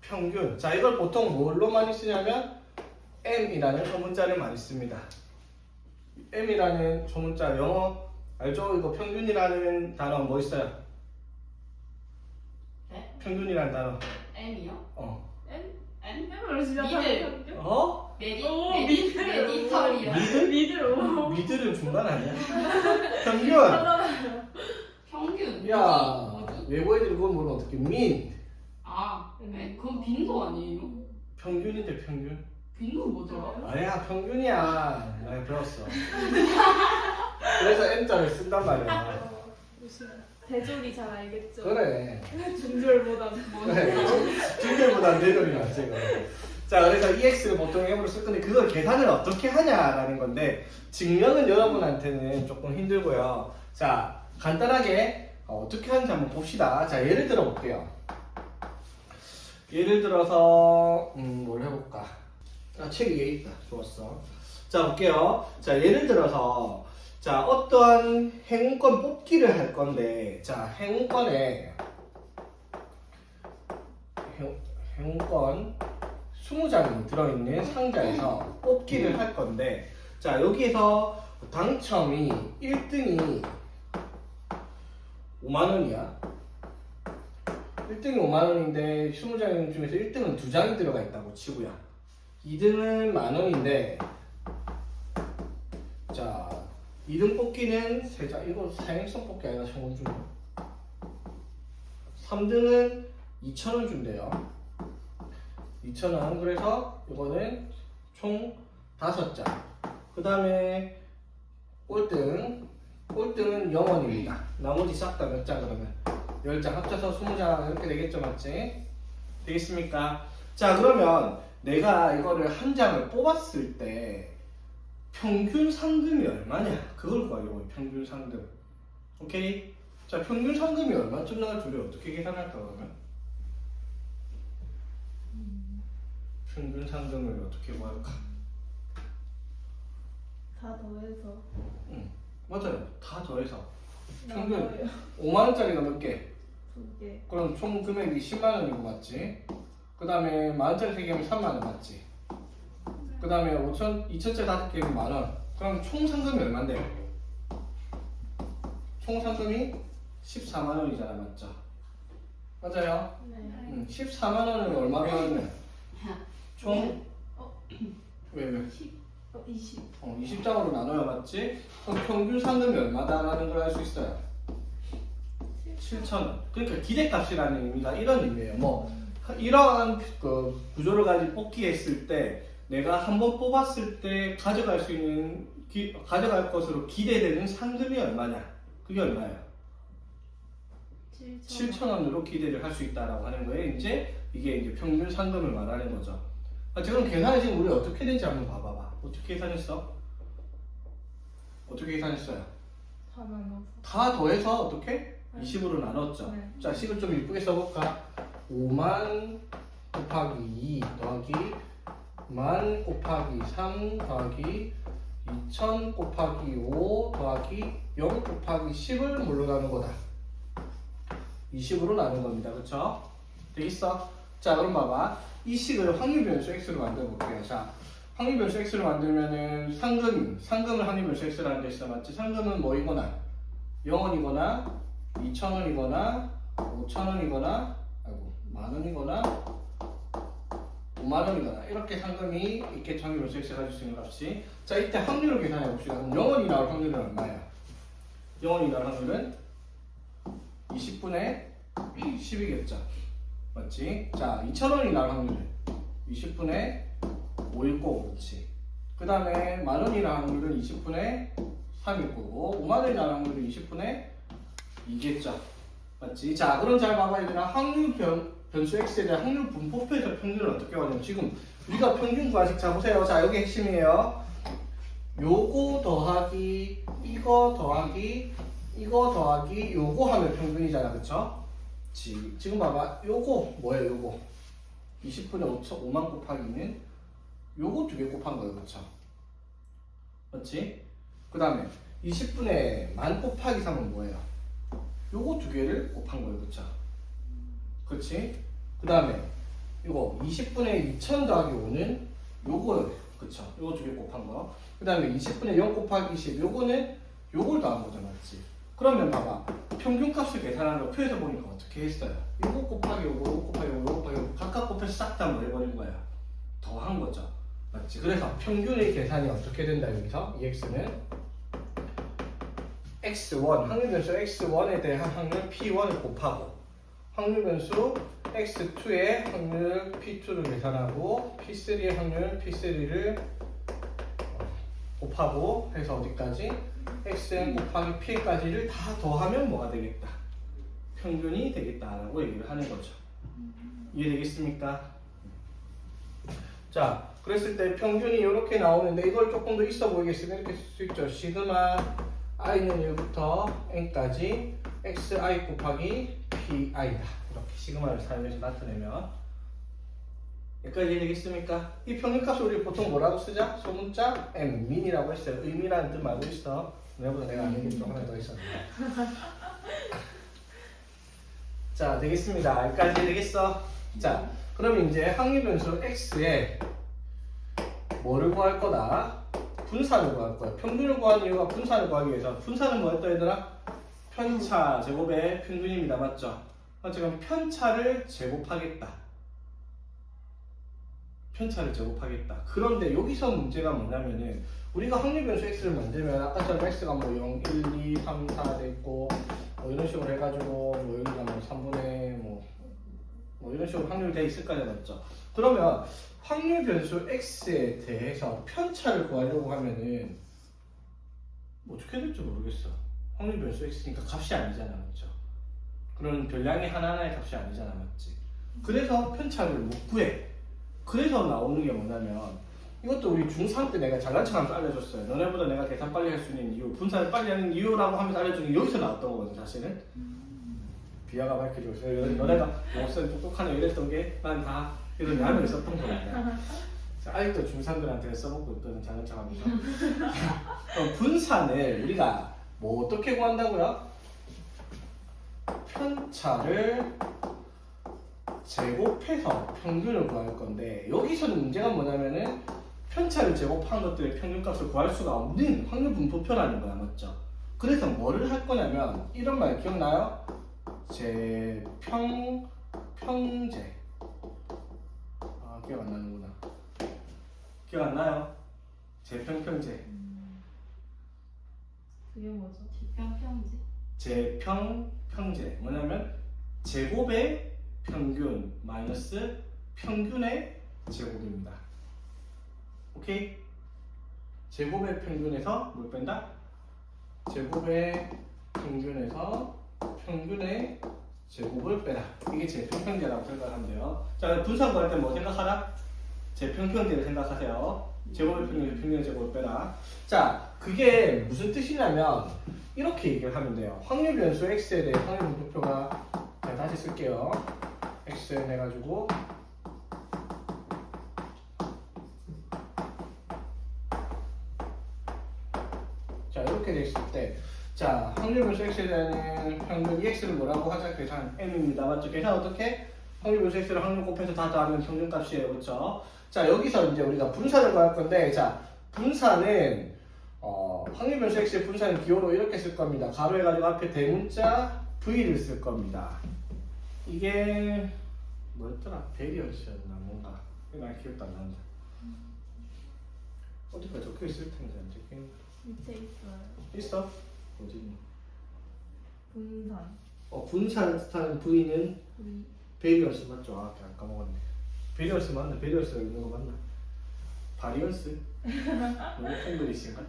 평균. 자, 이걸 보통 뭘로 많이 쓰냐면 m이라는 소문자를 많이 씁니다. m이라는 소문자 영어 알죠? 이거 평균이라는 단어 뭐 있어요? 네? 평균이라는 단어. M이요? N? M? M으로 미들. 시작하는 학교? 어? 메디털이요. 미들 오. 미들은 중간 아니야? 평균. 하잖아요. 평균. 야, 어디? 외국 애들 그걸 모르면 어떻게 민? 아, 네. 그건 빈도 아니에요? 평균인데 평균? 빈도 뭐더라? 아니야, 평균이야. 나 배웠어. 그래서 M자를 쓴단 말이야. 무슨 대졸이 잘 알겠죠? 그래. 중졸보다 그래. 중결보다 대졸이 낫지, 이거. 자, 그래서 EX를 보통 M으로 쓸 건데 그걸 계산을 어떻게 하냐라는 건데 증명은 여러분한테는 조금 힘들고요. 자, 간단하게 어떻게 하는지 한번 봅시다. 자, 예를 들어 볼게요. 예를 들어서 뭘 해볼까? 아, 책이 여기 있다. 좋았어. 자, 볼게요. 자, 예를 들어서 자, 어떠한 행운권 뽑기를 할 건데 자, 행운권에 행운권 20장이 들어있는 상자에서 뽑기를 할 건데 자, 여기에서 당첨이 1등이 5만원이야. 1등이 5만원인데 20장 중에서 1등은 2장이 들어가 있다고 치고요. 2등은 만원인데 자, 2등 뽑기는 3장. 이거 사행성 뽑기 아니라 청원 준대. 3등은 2,000원 준대요. 2,000원. 그래서 이거는 총 5장. 그 다음에 꼴등은 0원입니다. 나머지 싹 다 몇 장 그러면? 10장 합쳐서 20장 이렇게 되겠죠, 맞지? 되겠습니까? 자, 그러면 내가 이거를 한 장을 뽑았을 때 평균 상금이 얼마냐? 그걸 구하려고. 평균 상금. 오케이? 자, 평균 상금이 얼마쯤 나올지 우리 어떻게 계산할까 그러면? 평균 상금을 어떻게 구할까? 다 더해서 맞아요. 다 더해서 평균 나눠요. 5만원짜리가 몇 개? 2개. 그럼 총 금액이 10만원이고 맞지? 그 다음에 만원짜리 3개면 3만원 맞지? 그 다음에 2천짜리 5개면 만원. 그럼 총 상금이 얼만데요? 총 상금이 14만원이잖아, 맞죠? 맞아요? 네. 14만원을 얼마 받으면 총 왜? 20. 20장으로 나눠야 맞지? 그럼 평균 상금이 얼마다라는 걸 알 수 있어요. 7,000원. 그러니까 기대값이라는 의미가 이런 의미예요. 뭐 이러한 그 구조를 가지고 뽑기했을 때 내가 한번 뽑았을 때 가져갈 수 있는 가져갈 것으로 기대되는 상금이 얼마냐? 그게 얼마예요? 7,000원으로 기대를 할 수 있다라고 하는 거예요. 이게 이제 평균 상금을 말하는 거죠. 지금 계산이 지금 우리 어떻게 되는지 한번 봐봐봐. 어떻게 계산했어? 어떻게 계산했어요? 다 나눠서. 다 더해서 어떻게? 20으로 나눴죠. 네. 자, 식을 좀 이쁘게 써볼까? 5만 곱하기 2 더하기 만 곱하기 3 더하기 2천 곱하기 5 더하기 0 곱하기 10을 뭘로 나눈 거다? 20으로 나눈 겁니다. 그쵸? 되겠어? 자, 그럼 봐봐. 이 식을 확률 변수 x로 만들어 볼게요. 자, 확률 변수 x로 만들면은 상금을 확률 변수 x라는 데 있어. 맞지? 상금은 뭐이거나 0원이거나 2,000원이거나 5,000원이거나 만원이거나 5만원이거나 이렇게 상금이 있겠죠. 확률 변수 x가 가질 수 있는 값이. 자, 이때 확률을 계산해 봅시다. 그럼 0원이 나올 확률은 얼마예요? 0원이 나올 확률은 20분의 10이겠죠. 맞지? 자, 2,000원이 나올 확률은 20분의 5일 거고, 그렇지? 그 다음에 만원이 나올 확률은 20분의 3일 거고, 5만원이 나올 확률은 20분의 2겠죠. 맞지? 자, 그럼 잘 봐봐, 얘들아. 확률 변수 x에 대한 확률 분포표에서 평균을 어떻게 구하냐면, 지금 우리가 평균 구하식 자 보세요. 자, 여기 핵심이에요. 요거 더하기 이거 더하기 이거 더하기 요거 하면 평균이잖아, 그쵸? 지금 봐봐, 요거 뭐예요? 요거 20분의 5만 곱하기는 요거 2개 곱한 거예요, 그쵸? 맞지? 그 다음에 20분의 만 곱하기 3은 뭐예요? 요거 2개를 곱한 거예요, 그쵸? 그치? 그 다음에 이거 20분의 2000 더하기 5는 요거, 그쵸? 요거 2개 곱한 거. 그 다음에 20분의 0 곱하기 10 요거는 요걸 더한 거잖아, 맞지? 그러면 봐봐, 평균값을 계산하는 거 표에서 보니까 어떻게 했어요? 요거 곱하기 요거, 요거 곱하기 요거, 요거 곱하기 요거 각각 곱해서 싹 다 뭐 해버린 거야? 더한 거죠, 맞지? 그래서 평균의 계산이 어떻게 된다 여기서? 이 x는 x1, 확률 변수 x1에 대한 확률 p1을 곱하고 확률 변수 x2의 확률 p2를 계산하고 p3의 확률 p3를 곱하고 해서 어디까지? xn 곱하기 p까지를 다 더하면 뭐가 되겠다? 평균이 되겠다라고 얘기를 하는 거죠. 이해되겠습니까? 자, 그랬을 때 평균이 이렇게 나오는데 이걸 조금 더 있어 보이겠으면 이렇게 쓸 수 있죠. 시그마 i는 1부터 n까지 xi 곱하기 pi다. 이렇게 시그마를 사용해서 나타내면 여기까지 이해되겠습니까? 이 평균값을 우리 보통 뭐라고 쓰자? 소문자 m, 민이라고 했어요. 의미라는 뜻 말고 있어. 내보다 내가 아는 게 좀 하나 더 있었는데. 자, 되겠습니다. 여기까지 되겠어? 자, 그럼 이제 확률 변수 x에 뭐를 구할 거다? 분산을 구할 거야. 평균을 구하는 이유가 분산을 구하기 위해서. 분산은 뭐였다 얘들아? 편차 제곱의 평균입니다. 맞죠? 지금 편차를 제곱하겠다. 편차를 제곱하겠다. 그런데 여기서 문제가 뭐냐면은 우리가 확률 변수 x를 만들면 아까처럼 x가 뭐 0, 1, 2, 3, 4 돼 있고 뭐 이런 식으로 해가지고 뭐 여기가 뭐 3분의 뭐 뭐 이런 식으로 확률이 돼 있을 거냐 맞죠? 그러면 확률 변수 x에 대해서 편차를 구하려고 하면은 뭐 어떻게 될지 모르겠어. 확률 변수 x니까 값이 아니잖아 맞죠? 그런 별량이 하나하나의 값이 아니잖아 맞지? 그래서 편차를 못 구해. 그래서 나오는 게 뭐냐면 이것도 우리 중3 때 내가 잘난 척하면서 알려줬어요. 너네보다 내가 계산 빨리 할 수 있는 이유, 분산을 빨리 하는 이유라고 하면서 알려준 게 여기서 나왔던 거거든 사실은. 비아가 밝혀주고 있어요. 너네가 목소리 똑똑하네 이랬던 게 난 다 이런 야명이 있었던 거야. 아직도 중3들한테 써먹고 있거든 잘난 척하면서. 그럼 분산을 우리가 뭐 어떻게 구한다고요? 편차를 제곱해서 평균을 구할 건데 여기서는 문제가 뭐냐면은 편차를 제곱한 것들의 평균값을 구할 수가 없는 확률 분포표라는 거야 맞죠? 그래서 뭐를 할 거냐면 이런 말 기억나요? 제평평제 아 기억 안 나는구나. 기억 안 나요? 제평평제 그게 뭐죠? 뒷평평지. 제평평제 뭐냐면 제곱의 평균 마이너스 평균의 제곱입니다. 오케이? 제곱의 평균에서 뭘 뺀다? 제곱의 평균에서 평균의 제곱을 빼라. 이게 제평평제라고 생각하면 돼요. 자, 분산 구할 때 뭐 생각하라? 제평평제를 생각하세요. 제곱의 평균에서 평균의 제곱을 빼라. 자, 그게 무슨 뜻이냐면 이렇게 얘기를 하면 돼요. 확률 변수 x에 대해 확률 분포표가 자, 다시 쓸게요. xn 해가지고 자 이렇게 돼 있을 때 자 확률 변수 x에 대한 평균 ex를 뭐라고 하자? 계산 m입니다. 맞죠? 계산 어떻게? 확률 변수 x를 확률 곱해서 다 더하면 평균값이에요. 그렇죠? 자 여기서 이제 우리가 분산을 구할 건데 자 분산은 확률 변수 x의 분산은 기호로 이렇게 쓸 겁니다. 가로 해가지고 앞에 대문자 v를 쓸 겁니다. 이게 뭐였더라? 베리언스였나 뭔가 난 기억도 안 난다. 어디가 적혀 있을 텐데 안 적혀 있나? 밑에 있어요. 있어? 어디? 분산. 분산하는 V는 V. 베리언스 맞죠? 아, 안 까먹었네. 베리언스 맞나? 베리언스가 있는 거 맞나? 바리언스? 너무 콩글리시인가?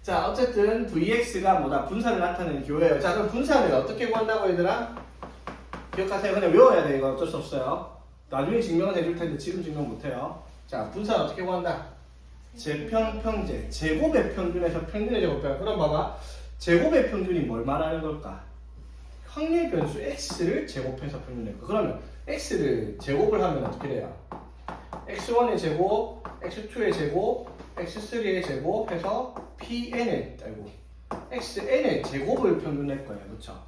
자, 어쨌든 VX가 뭐다? 분산을 나타내는 기호예요. 자, 그럼 분산을 어떻게 구한다고 얘들아? 기억하세요. 그냥 외워야 돼. 이거 어쩔 수 없어요. 나중에 증명은 해줄 텐데 지금 증명 못해요. 자, 분산 어떻게 구한다? 제평평제. 제곱의 평균에서 평균의 제곱이야. 그럼 봐봐. 제곱의 평균이 뭘 말하는 걸까? 확률 변수 x를 제곱해서 평균했고 그러면 x를 제곱을 하면 어떻게 돼요? x1의 제곱, x2의 제곱, x3의 제곱 해서 pn의 xn의 제곱을 평균낼 거예요. 그렇죠?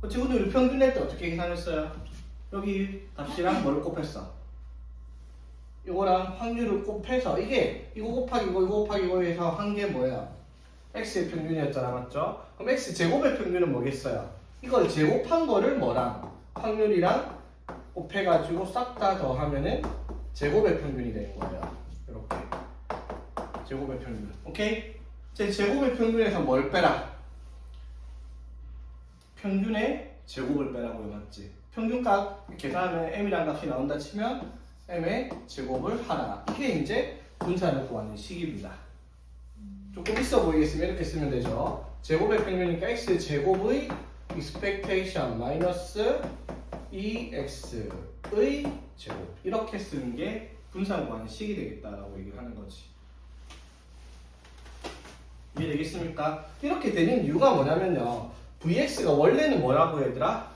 그렇지? 근데 우리 평균낼 때 어떻게 계산했어요? 여기 값이랑 뭐를 곱했어? 이거랑 확률을 곱해서 이거 곱하기 이거 곱하기 이거 해서 한 게 뭐예요? x의 평균이었잖아 맞죠? 그럼 x 제곱의 평균은 뭐겠어요? 이걸 제곱한 거를 뭐랑 확률이랑 곱해가지고 싹 다 더하면은 제곱의 평균이 되는 거예요. 이렇게 제곱의 평균. 오케이? 제곱의 평균에서 뭘 빼라? 평균의 제곱을 빼라고요 맞지? 평균값 계산하면 m이란 값이 나온다 치면 m의 제곱을 하라. 이게 이제 분산을 구하는 식입니다. 조금 있어 보이겠으면 이렇게 쓰면 되죠. 제곱의 평균이니까 x 제곱의 expectation 마이너스 2x의 제곱 이렇게 쓰는 게 분산 구하는 식이 되겠다라고 얘기를 하는 거지. 이해되겠습니까? 이렇게 되는 이유가 뭐냐면요. vx가 원래는 뭐라고 얘들아?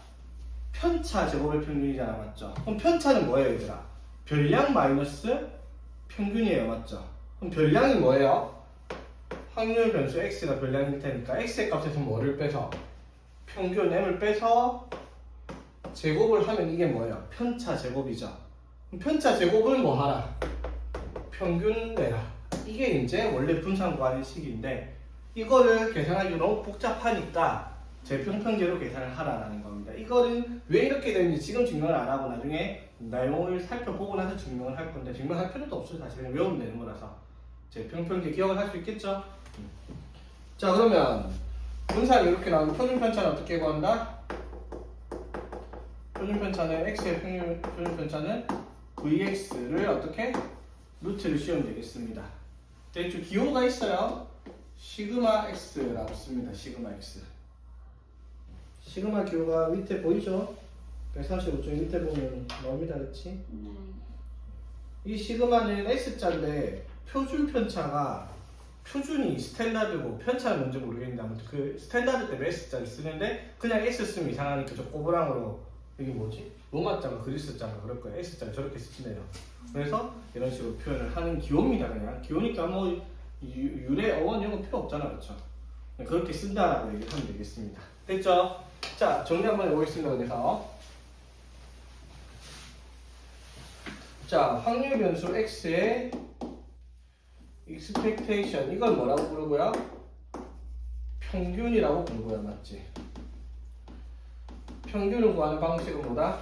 편차 제곱의 평균이잖아 맞죠? 그럼 편차는 뭐예요 얘들아? 별량 마이너스 평균이에요 맞죠? 그럼 별량이 뭐예요? 확률 변수 x가 별량일 테니까 x의 값에서 뭐를 빼서 평균 m을 빼서 제곱을 하면 이게 뭐예요? 편차 제곱이죠. 그럼 편차 제곱을 뭐 하라? 평균 내라. 이게 이제 원래 분산 구하는 식인데 이거를 계산하기 너무 복잡하니까 제평평제로 계산을 하라라는 겁니다. 이거는 왜 이렇게 되는지 지금 증명을 안 하고 나중에 내용을 살펴보고 나서 증명을 할 건데 증명할 필요도 없어요. 사실 그냥 외우면 되는 거라서 제평평제 기억을 할 수 있겠죠? 자 그러면 분산이 이렇게 나오면 표준 편차는 어떻게 구한다? 표준 편차는 x의 표준 편차는 vx를 어떻게 루트를 씌우면 되겠습니다. 대충 기호가 있어요. 시그마 x라고 씁니다. 시그마 x. 시그마 기호가 밑에 보이죠? 135쪽 밑에 보면 나옵니다. 그렇지? 네. 이 시그마는 X자인데 표준 편차가 표준이 스탠다드고 편차는 뭔지 모르겠는데 아무튼 그 스탠다드 때문에 X자를 쓰는데 그냥 X 쓰면 이상하니까 저 꼬부랑으로 이게 뭐지? 로마자가 그리스자가 그럴 거예요. X자를 저렇게 쓰시네요. 그래서 이런 식으로 표현을 하는 기호입니다. 그냥 기호니까 뭐 유래 어원 이런 거 필요 없잖아. 그렇죠? 그렇게 쓴다라고 얘기를 하면 되겠습니다. 됐죠? 자 정리 한번 해보겠습니다. 그래서 자, 확률 변수 x의 expectation 이걸 뭐라고 부르고요? 평균이라고 부르고요, 맞지? 평균을 구하는 방식은 뭐다?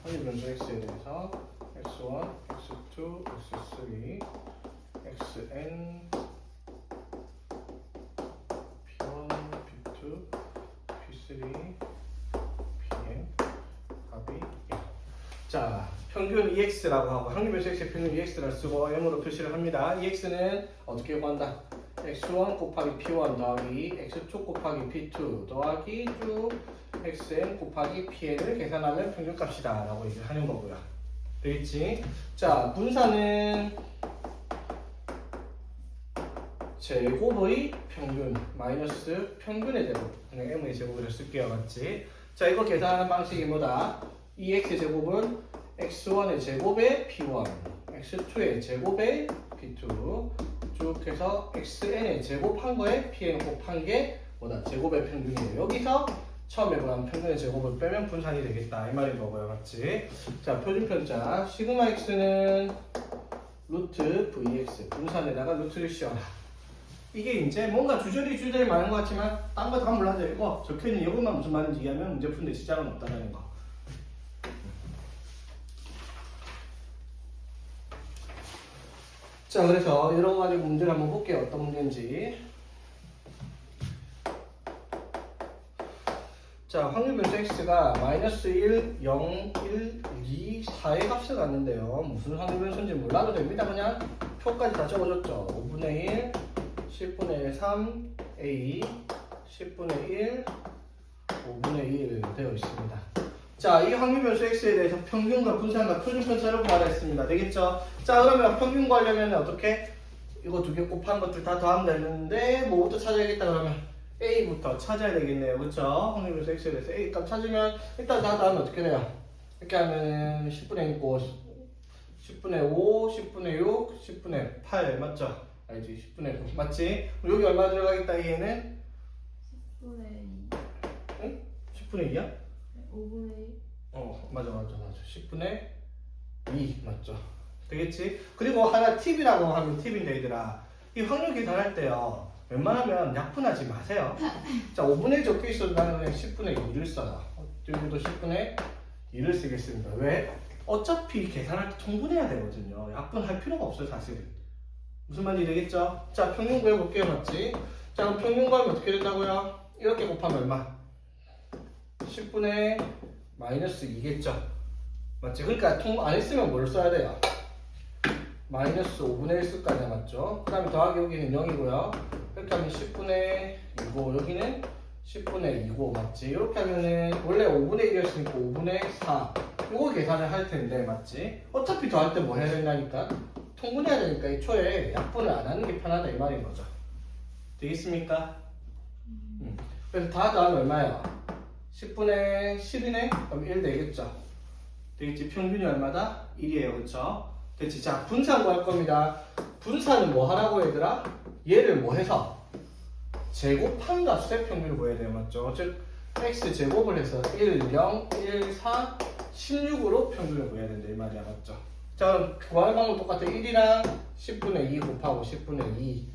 확률 변수 x에 대해서 x1, x2, x3, xn, p1, p2, p3, pn 답이 자, 평균 EX라고 하고 확률변수 X의 평균 EX를 쓰고 M으로 표시를 합니다. EX는 어떻게 구한다? X1 곱하기 P1 더하기 X2 곱하기 P2 더하기 쭉 XN 곱하기 PN을 계산하면 평균값이다 라고 얘기를 하는 거고요. 되겠지? 자, 분사는 제곱의 평균 마이너스 평균의 제곱 그냥 M의 제곱을 쓸게요. 맞지? 자, 이거 계산하는 방식이 뭐다? 2x 제곱은 x1의 제곱에 p1, x2의 제곱에 p2 쭉 해서 xn의 제곱한 거에 pn 곱한 게 뭐다? 제곱의 평균이에요. 여기서 처음에 구한 평균의 제곱을 빼면 분산이 되겠다 이 말인 거고요. 맞지? 자, 표준 편차 시그마 x는 루트 vx 분산에다가 루트를 씌워라. 이게 이제 뭔가 주저리 많은 것 같지만 딴 거 다 몰라도 되고 적혀있는 이것만 무슨 말인지 이해하면 문제 푸는데 지장은 없다는 거. 자, 그래서 이런 거 가지고 문제를 한번 볼게요. 어떤 문제인지. 자, 확률 변수 x가 마이너스 1, 0, 1, 2, 4의 값을 갖는데요. 무슨 확률 변수인지 몰라도 됩니다. 그냥 표까지 다 적어줬죠. 5분의 1, 10분의 1, 3, a, 10분의 1, 5분의 1 되어 있습니다. 자, 이 확률 변수 x에 대해서 평균과 분산과 표준 편차를 구하라 했습니다. 되겠죠? 자, 그러면 평균 구하려면 어떻게? 이거 두 개 곱한 것들 다 더하면 되는데 뭐부터 찾아야겠다 그러면 a부터 찾아야 되겠네요. 그쵸? 확률 변수 x에 대해서 a 값 찾으면 일단 다 더하면 어떻게 돼요? 이렇게 하면 10분의 9, 10분의 5, 10분의 6, 10분의 8 맞죠? 알지? 10분의 9 맞지? 여기 얼마 들어가겠다 얘는? 10분의 2. 응? 10분의 2야? 5분의 1. 맞아 10분의 2 맞죠? 되겠지? 그리고 하나 팁이라고 하면 팁인데 얘들아 이 확률 계산할 때요 웬만하면 약분하지 마세요. 자, 5분의 1 적혀 있어도 나는 그냥 10분의 2를 써요. 여기도 10분의 2를 쓰겠습니다. 왜? 어차피 계산할 때 통분해야 되거든요. 약분할 필요가 없어요 사실. 무슨 말인지 되겠죠? 자, 평균 구해볼게요. 맞지? 자, 그럼 평균 구하면 어떻게 된다고요? 이렇게 곱하면 얼마? 10분의 마이너스 2겠죠? 맞지? 그러니까 통 안 했으면 뭘 써야 돼요? 마이너스 5분의 1 쓸 거 아니야, 맞죠? 그 다음에 더하기 여기는 0이고요. 이렇게 하면 10분의 2고 여기는 10분의 2고 맞지? 이렇게 하면은 원래 5분의 1이었으니까 5분의 4 요거 계산을 할 텐데 맞지? 어차피 더할 때 뭐 해야 된다니까? 통분해야 되니까 이 초에 약분을 안 하는 게 편하다 이 말인 거죠. 되겠습니까? 그래서 다 더하면 얼마야? 10분의 10이네? 그럼 1 되겠죠? 되겠지? 평균이 얼마다? 1이에요. 그쵸? 됐지? 자, 분산 구할 겁니다. 분산은 뭐 하라고 얘들아? 얘를 뭐 해서? 제곱한 값의 평균을 구해야 돼요. 맞죠? 즉, x 제곱을 해서 1, 0, 1, 4, 16으로 평균을 구해야 된다. 이 말이야. 맞죠? 자, 그럼 구하는 방법 똑같아. 1이랑 10분의 2 곱하고 10분의 2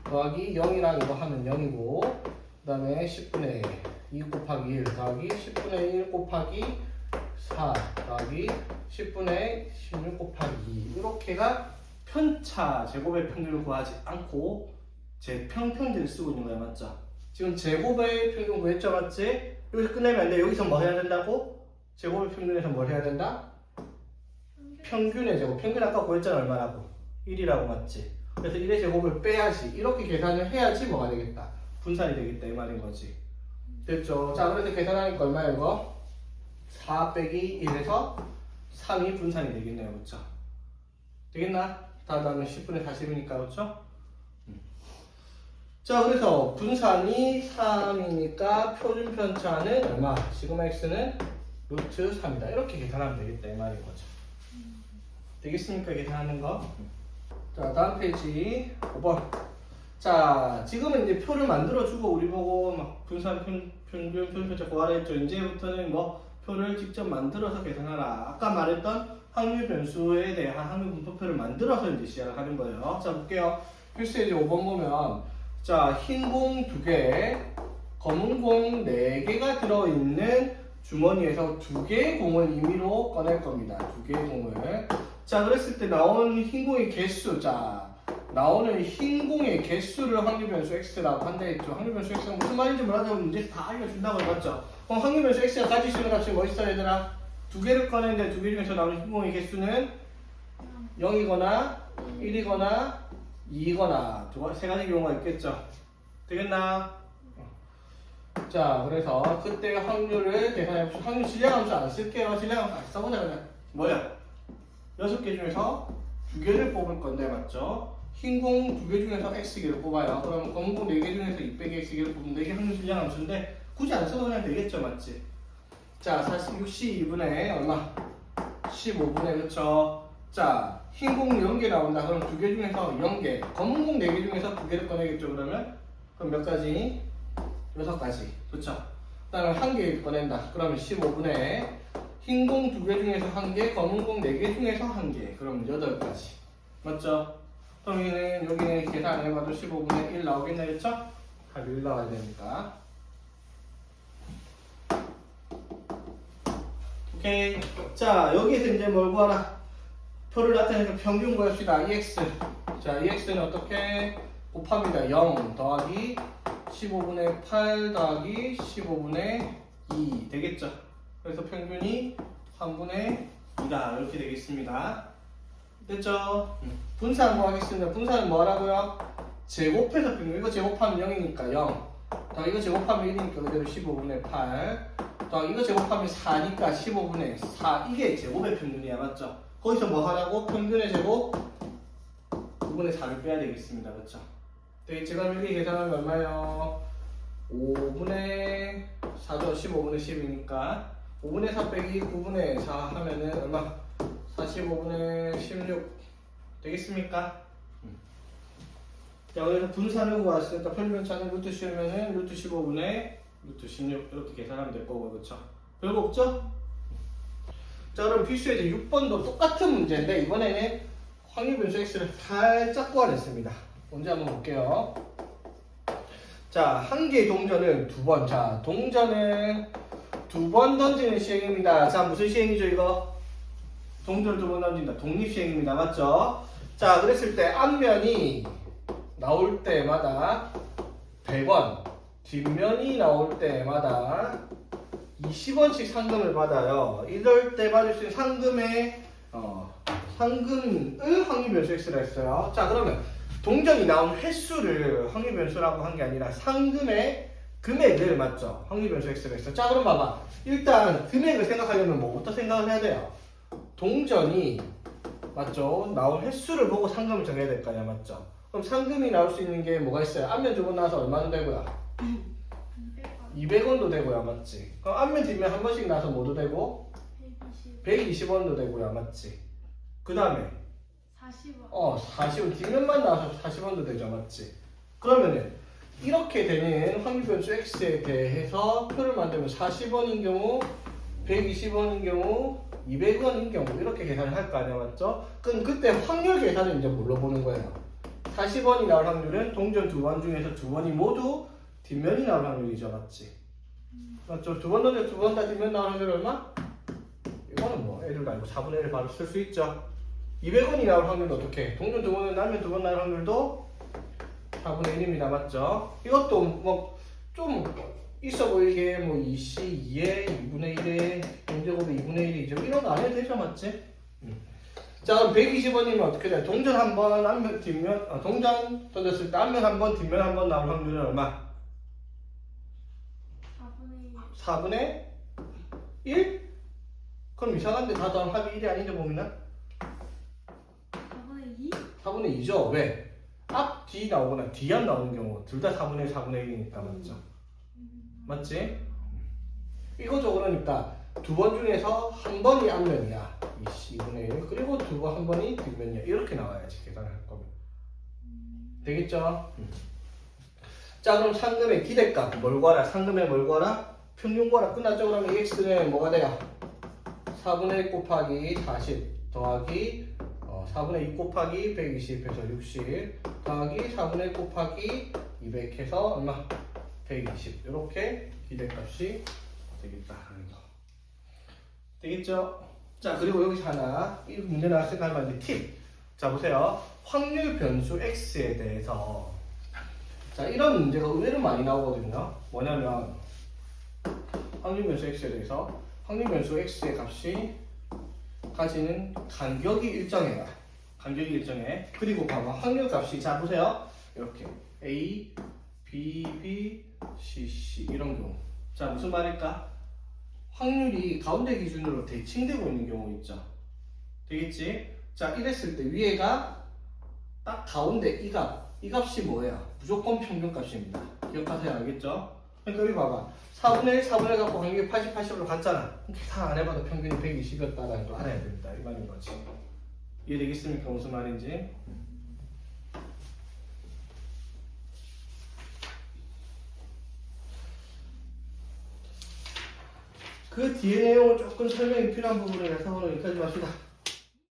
더하기 0이랑 이거 하면 0이고 그 다음에 10분의 2 곱하기 1 더하기 10분의 1 곱하기 4 더하기 10분의 16 곱하기 2 이렇게가 편차 제곱의 평균을 구하지 않고 제 평평들을 쓰고 있는 거야. 맞죠? 지금 제곱의 평균 구했죠? 맞지? 여기서 끝내면 안 돼. 여기서 뭐 해야 된다고? 제곱의 평균에서 뭘 해야 된다? 평균의 제곱. 평균 아까 구했잖아. 얼마라고? 1이라고 맞지? 그래서 1의 제곱을 빼야지. 이렇게 계산을 해야지 뭐가 되겠다? 분산이 되겠다. 이 말인 거지. 됐죠? 자, 그래서 계산하니까 얼마야 이거? 4 빼기 1에서 3이 분산이 되겠네요. 그쵸? 되겠나? 다음은 10분의 40이니까 그렇죠? 자, 그래서 분산이 3이니까 표준 편차는 얼마? 시그마 x는 루트 3이다. 이렇게 계산하면 되겠다. 이 말인 거죠. 되겠습니까? 계산하는 거? 자, 다음 페이지 5번. 자, 지금은 이제 표를 만들어주고 우리 보고 막 분산, 평균, 표준 편차 구하라 했죠. 이제부터는 뭐 표를 직접 만들어서 계산하라. 아까 말했던 확률 변수에 대한 확률 분포표를 만들어서 이제 시작을 하는 거예요. 자, 볼게요. 필수에 이제 5번 보면, 자, 흰 공 2개, 검은 공 4개가 들어있는 주머니에서 2개의 공을 임의로 꺼낼 겁니다. 2개의 공을. 자, 그랬을 때 나오는 흰 공의 개수, 자, 나오는 흰 공의 개수를 확률 변수 x라고 한다 했죠. 확률 변수 x가 무슨 말인지 몰라도 문제에서 다 알려준다고 해봤죠. 그럼 확률 변수 x가 가질 수 있는 값이 뭐 있어, 얘들아? 2개를 꺼내는데 2개 중에서 나오는 흰 공의 개수는 0이거나 1이거나 2거나 세 가지 경우가 있겠죠. 되겠나? 자, 그래서 그때 확률을 계산해봅시다. 확률 질량함수 안 쓸게요. 질량함수 안 써보자 그냥. 뭐야? 6개 중에서 2개를 뽑을 건데 맞죠? 흰 공 2개 중에서 x개를 뽑아요. 그러면 검은 공 4개 중에서 200의 x개를 뽑으면 4개 확률 질량함수인데 굳이 안 써도 그냥 되겠죠, 맞지? 자, 62분의 얼마? 15분의 그쵸? 자, 흰 공 0개 나온다. 그럼 2개 중에서 0개, 검은 공 4개 중에서 2개를 꺼내겠죠. 그러면 몇 가지? 6가지. 그쵸? 그 다음에 1개 꺼낸다. 그러면 15분의 흰 공 2개 중에서 1개, 검은 공 4개 중에서 1개. 그럼 8가지. 맞죠? 그럼 여기는 계산 안 해봐도 15분의 1 나오겠네. 그쵸? 답이 1 나와야 되니까. 오케이. 자, 여기에서 이제 뭘 구하라? 표를 나타내서 평균 구합시다. EX. 자, EX는 어떻게 곱합니다. 0 더하기 15분의 8 더하기 15분의 2 되겠죠. 그래서 평균이 3분의 2다. 이렇게 되겠습니다. 됐죠? 분산 구하겠습니다. 분산은 뭐라고요? 제곱해서 평균. 이거 제곱하면 0이니까 0. 더 이거 제곱하면 1이니까 그대로 15분의 8. 더 이거 제곱하면 4니까 15분의 4. 이게 제곱의 평균이야. 맞죠? 거기서 뭐 하라고? 평균의 제곱 9분의 4를 빼야 되겠습니다. 그렇죠? 되겠지? 그럼 여기 계산하면 얼마예요? 5분의 4죠. 15분의 10이니까 5분의 4 빼기 9분의 4 하면은 얼마? 45분의 16 되겠습니까? 자, 그래서 분산을 구했으니까 평균차는 루트 씌우면은 루트 15분의 루트 16 이렇게 계산하면 될 거고. 그렇죠? 별거 없죠? 자, 그럼 필수에 이제 6번도 똑같은 문제인데 이번에는 확률 변수 x를 살짝 구하냈습니다. 문제 한번 볼게요. 자, 한 개의 동전은 2번. 자, 동전은 2번 던지는 시행입니다. 자, 무슨 시행이죠 이거? 동전을 2번 던진다. 독립시행입니다. 맞죠? 자, 그랬을 때 앞면이 나올 때마다 100원, 뒷면이 나올 때마다 20원씩 상금을 받아요. 이럴 때 받을 수 있는 상금의 상금을 확률 변수 x라 했어요. 자, 그러면 동전이 나온 횟수를 확률 변수라고 한 게 아니라 상금의 금액을 맞죠? 확률 변수 x라 했어. 자, 그럼 봐봐. 일단 금액을 생각하려면 뭐부터 생각을 해야 돼요? 동전이 맞죠? 나온 횟수를 보고 상금을 정해야 될 거 아니야, 맞죠? 그럼 상금이 나올 수 있는 게 뭐가 있어요? 앞면 2번 나와서 얼마나 되고요? 200원도 되고요, 맞지? 그럼 앞면 뒷면 한 번씩 나서 뭐도 되고? 120원도 되고요, 맞지? 그 다음에 40원. 40원 뒷면만 나와서 40원도 되죠, 맞지? 그러면은 이렇게 되는 확률 변수 x에 대해서 표를 만들면 40원인 경우, 120원인 경우, 200원인 경우 이렇게 계산을 할 거 아니야, 맞죠? 그럼 그때 확률 계산을 이제 뭘로 보는 거예요? 40원이 나올 확률은 동전 2번 중에서 2번이 모두 뒷면이 나올 확률이죠, 맞지? 맞죠? 2번 던져 2번 다 뒷면 나올 확률 얼마? 이거는 뭐 애들 말고 4분의 1을 바로 쓸 수 있죠. 200원이 나올 확률도 어떻게? 동전 2번은 나면 2번 나올 확률도 4분의 1입니다. 맞죠? 이것도 뭐 좀 있어 보이게 뭐 2C2에 2분의 1에 0제곱에 2분의 1이죠. 이런 거 안 해도 되죠, 맞지? 자, 그럼 120원이면 어떻게 돼? 동전 한 번, 앞면, 뒷면, 동전 던졌을 때 앞면 한 번, 뒷면 한 번 나올 확률은 얼마? 4분의 1? 그럼 이상한데 다 더하면 합이 1이 아닌데 보면은? 4분의 2? 4분의 2죠. 왜? 앞, 뒤 나오거나 뒤 안 나오는 경우 둘 다 4분의 1, 4분의 1이니까 맞죠? 맞지? 이거죠. 그러니까 두 번 중에서 한 번이 앞면이야. 2분의 1. 그리고 한 번이 뒷면이야. 이렇게 나와야지 계산할 거면. 되겠죠? 자, 그럼 상금의 기대값 뭘 구하라? 상금의 뭘 구하라? 평균 구하라. 끝났죠? 그러면 EX는 뭐가 돼요? 4분의 1 곱하기 40 더하기 4분의 2 곱하기 120 해서 60 더하기 4분의 1 곱하기 200 해서 얼마? 120 이렇게 기대값이 되겠다. 되겠죠? 자, 그리고 여기서 하나 이 문제 나왔을 때 하면 팁. 자, 보세요. 확률 변수 x에 대해서 자, 이런 문제가 의외로 많이 나오거든요. 뭐냐면 확률 변수 x에 대해서 확률 변수 x의 값이 가지는 간격이 일정해요. 간격이 일정해. 그리고 봐봐. 확률 값이 자 보세요. 이렇게 A, B, B, C, C 이런 경우. 자, 무슨 말일까? 확률이 가운데 기준으로 대칭되고 있는 경우 있죠. 되겠지? 자, 이랬을 때 위에가 딱 가운데 이 값. 이 값이 뭐예요? 무조건 평균값입니다. 기억하세요. 알겠죠? 그러니까 여기 봐봐. 4분의 1, 4분의 1 갖고 간격이 80, 80으로 갔잖아. 계산 안 해봐도 평균이 120이었다라는 거 알아야 됩니다. 이 말인 거지. 이해되겠습니까? 무슨 말인지? 그 뒤에 내용은 조금 설명이 필요한 부분이라서 오늘 여기까지 합시다.